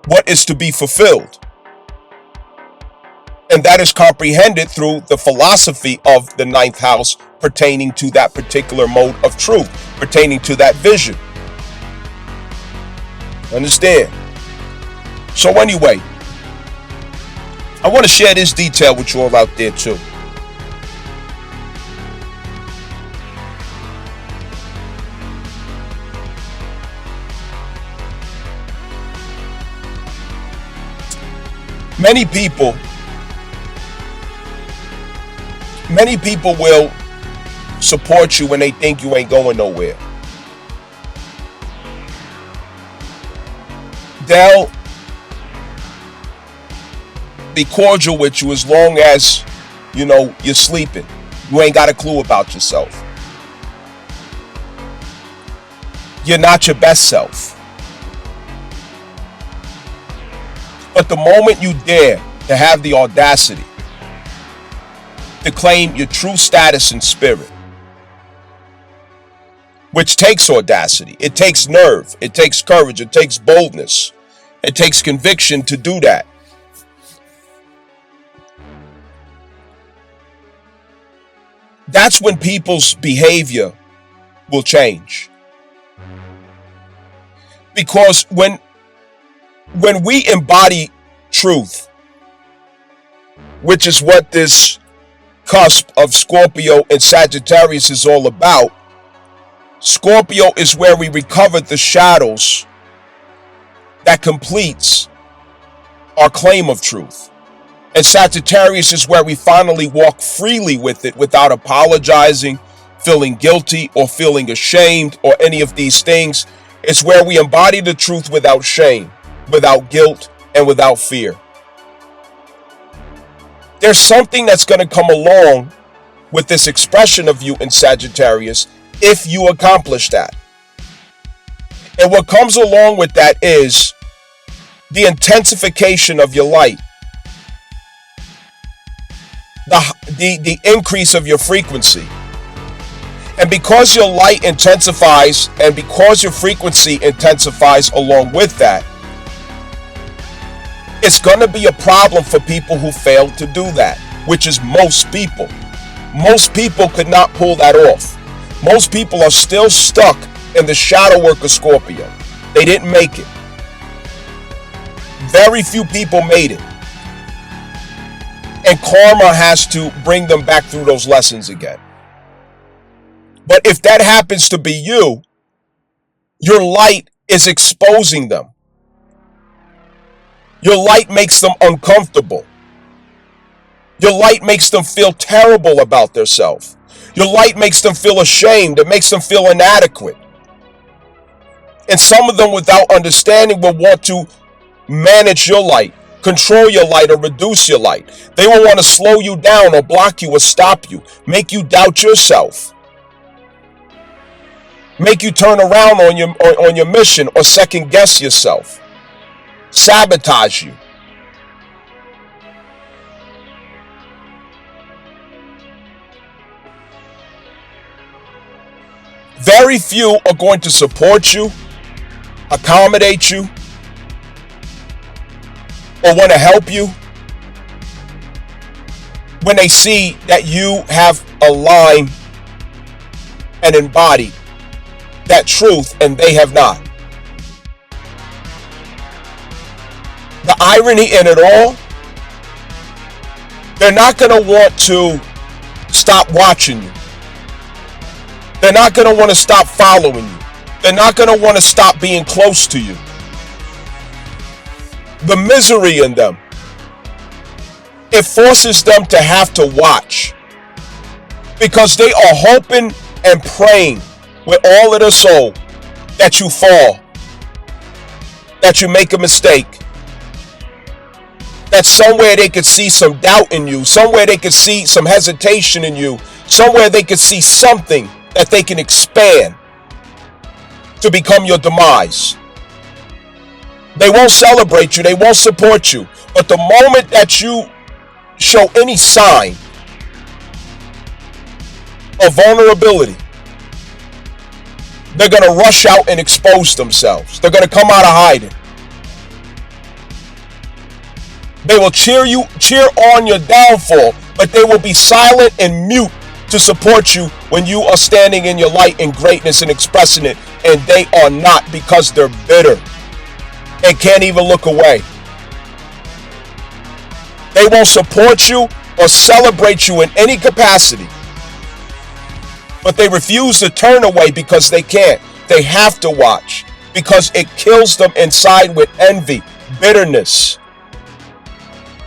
What is to be fulfilled? And that is comprehended through the philosophy of the 9th house pertaining to that particular mode of truth, pertaining to that vision. Understand? So anyway, I want to share this detail with you all out there too. Many people will support you when they think you ain't going nowhere. They'll be cordial with you as long as, you're sleeping. You ain't got a clue about yourself. You're not your best self. But the moment you dare to have the audacity to claim your true status in spirit, which takes audacity, it takes nerve, it takes courage, it takes boldness, it takes conviction to do that. That's when people's behavior will change. Because when we embody truth, which is what this cusp of Scorpio and Sagittarius is all about, Scorpio is where we recover the shadows that completes our claim of truth. And Sagittarius is where we finally walk freely with it without apologizing, feeling guilty, or feeling ashamed, or any of these things. It's where we embody the truth without shame, without guilt, and without fear. There's something that's going to come along with this expression of you in Sagittarius if you accomplish that. And what comes along with that is the intensification of your light, the increase of your frequency. And because your light intensifies and because your frequency intensifies along with that, it's going to be a problem for people who fail to do that, which is most people. Most people could not pull that off. Most people are still stuck in the shadow work of Scorpio. They didn't make it. Very few people made it. And karma has to bring them back through those lessons again. But if that happens to be you, your light is exposing them. Your light makes them uncomfortable. Your light makes them feel terrible about themselves. Your light makes them feel ashamed. It makes them feel inadequate. And some of them, without understanding, will want to manage your light, control your light, or reduce your light. They will want to slow you down or block you or stop you, make you doubt yourself, make you turn around on your mission or second guess yourself, sabotage you. Very few are going to support you, accommodate you, or want to help you when they see that you have aligned and embodied that truth and they have not. The irony in it all, they're not going to want to stop watching you. They're not going to want to stop following you. They're not going to want to stop being close to you. The misery in them, it forces them to have to watch because they are hoping and praying with all of their soul that you fall, that you make a mistake, that somewhere they could see some doubt in you, somewhere they could see some hesitation in you, somewhere they could see something that they can expand to become your demise. They won't celebrate you, they won't support you, but the moment that you show any sign of vulnerability, they're going to rush out and expose themselves. They're going to come out of hiding. They will cheer on your downfall, but they will be silent and mute to support you when you are standing in your light and greatness and expressing it, and they are not, because they're bitter and can't even look away. They won't support you or celebrate you in any capacity, but they refuse to turn away because they can't. They have to watch because it kills them inside with envy, bitterness,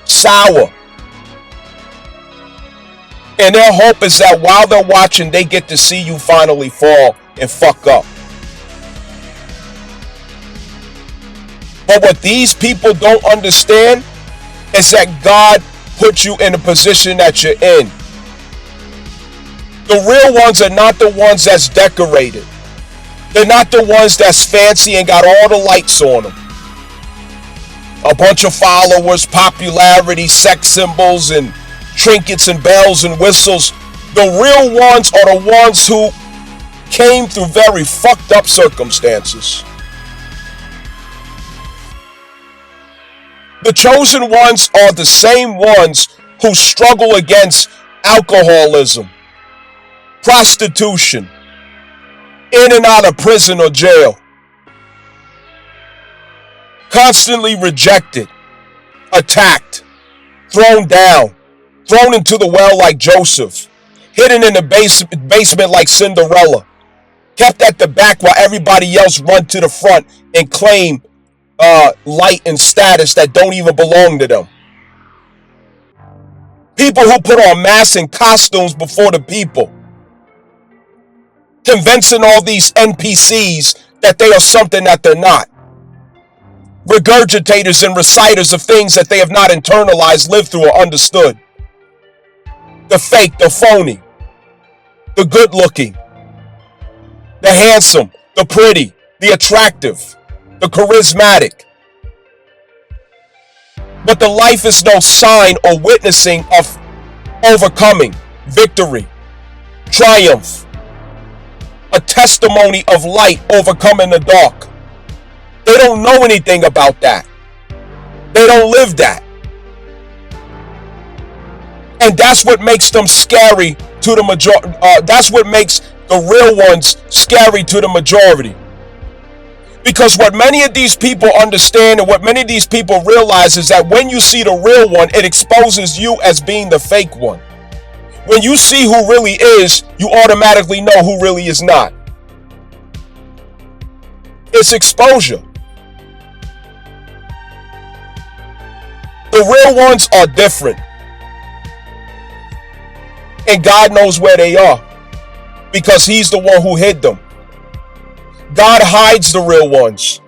sour. And their hope is that while they're watching, they get to see you finally fall and fuck up. But what these people don't understand is that God put you in the position that you're in. The real ones are not the ones that's decorated. They're not the ones that's fancy and got all the lights on them. A bunch of followers, popularity, sex symbols, and trinkets and bells and whistles. The real ones are the ones who came through very fucked up circumstances. The chosen ones are the same ones who struggle against alcoholism, prostitution, in and out of prison or jail, constantly rejected, attacked, thrown down, thrown into the well like Joseph, hidden in the basement like Cinderella, kept at the back while everybody else run to the front and claim light and status that don't even belong to them. People who put on masks and costumes before the people, convincing all these NPCs that they are something that they're not. Regurgitators and reciters of things that they have not internalized, lived through, or understood. The fake, the phony, the good looking, the handsome, the pretty, the attractive, the charismatic. But the life is no sign or witnessing of overcoming, victory, triumph, a testimony of light overcoming the dark. They don't know anything about that. They don't live that. And that's what makes them scary to the majority. That's what makes the real ones scary to the majority. Because what many of these people understand and what many of these people realize is that when you see the real one, it exposes you as being the fake one. When you see who really is, you automatically know who really is not. It's exposure. The real ones are different. And God knows where they are because He's the one who hid them. God hides the real ones.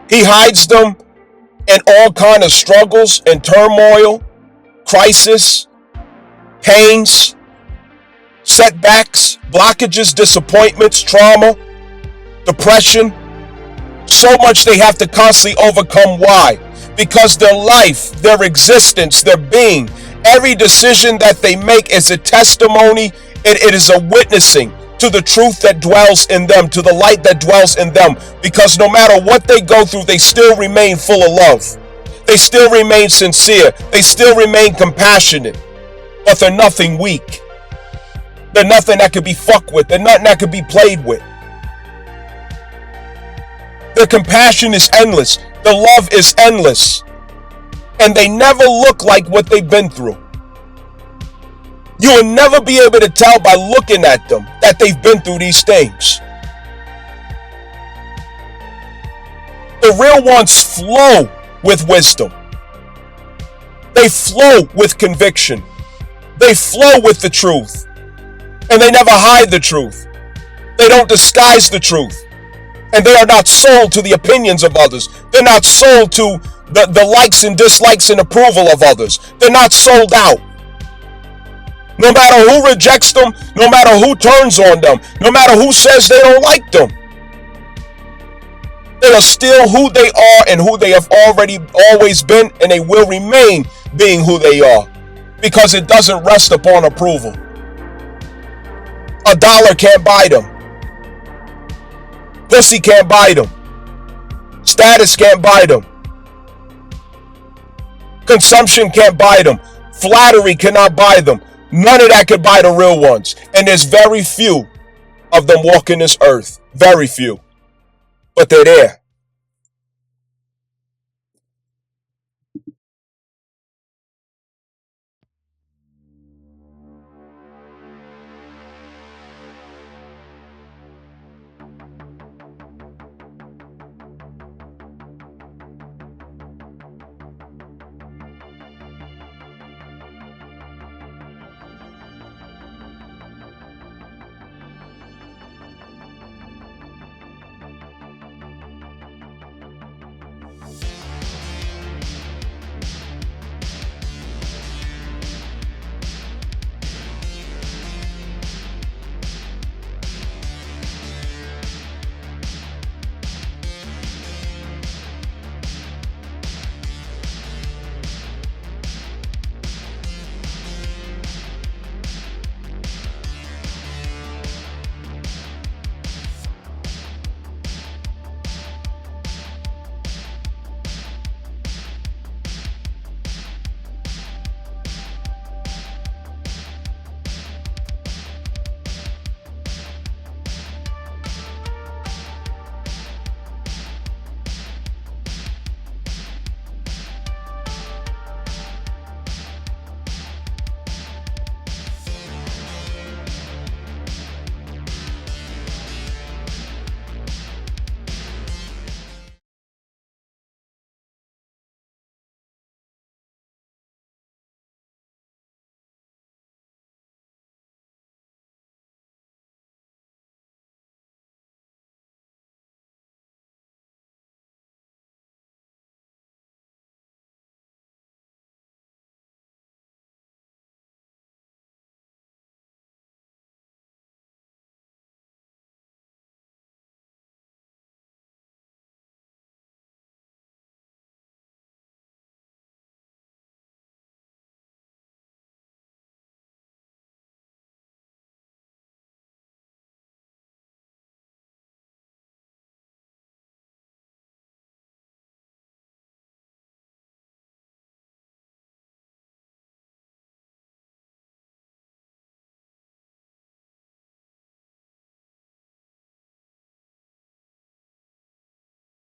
He hides them in all kind of struggles and turmoil, crisis, pains, setbacks, blockages, disappointments, trauma, depression. So much they have to constantly overcome. Why? Because their life, their existence, their being, every decision that they make is a testimony. It is a witnessing to the truth that dwells in them, to the light that dwells in them. Because no matter what they go through, they still remain full of love. They still remain sincere. They still remain compassionate. But they're nothing weak. They're nothing that could be fucked with. They're nothing that could be played with. Their compassion is endless. Their love is endless. And they never look like what they've been through. You will never be able to tell by looking at them that they've been through these things. The real ones flow with wisdom. They flow with conviction. They flow with the truth. And they never hide the truth. They don't disguise the truth. And they are not sold to the opinions of others. They're not sold to the likes and dislikes and approval of others. They're not sold out. No matter who rejects them, no matter who turns on them, no matter who says they don't like them, they are still who they are and who they have always been, and they will remain being who they are because it doesn't rest upon approval. A dollar can't buy them. Pussy can't buy them. Status can't buy them. Consumption can't buy them. Flattery cannot buy them. None of that could buy the real ones. And there's very few of them walking this earth. Very few. But they're there.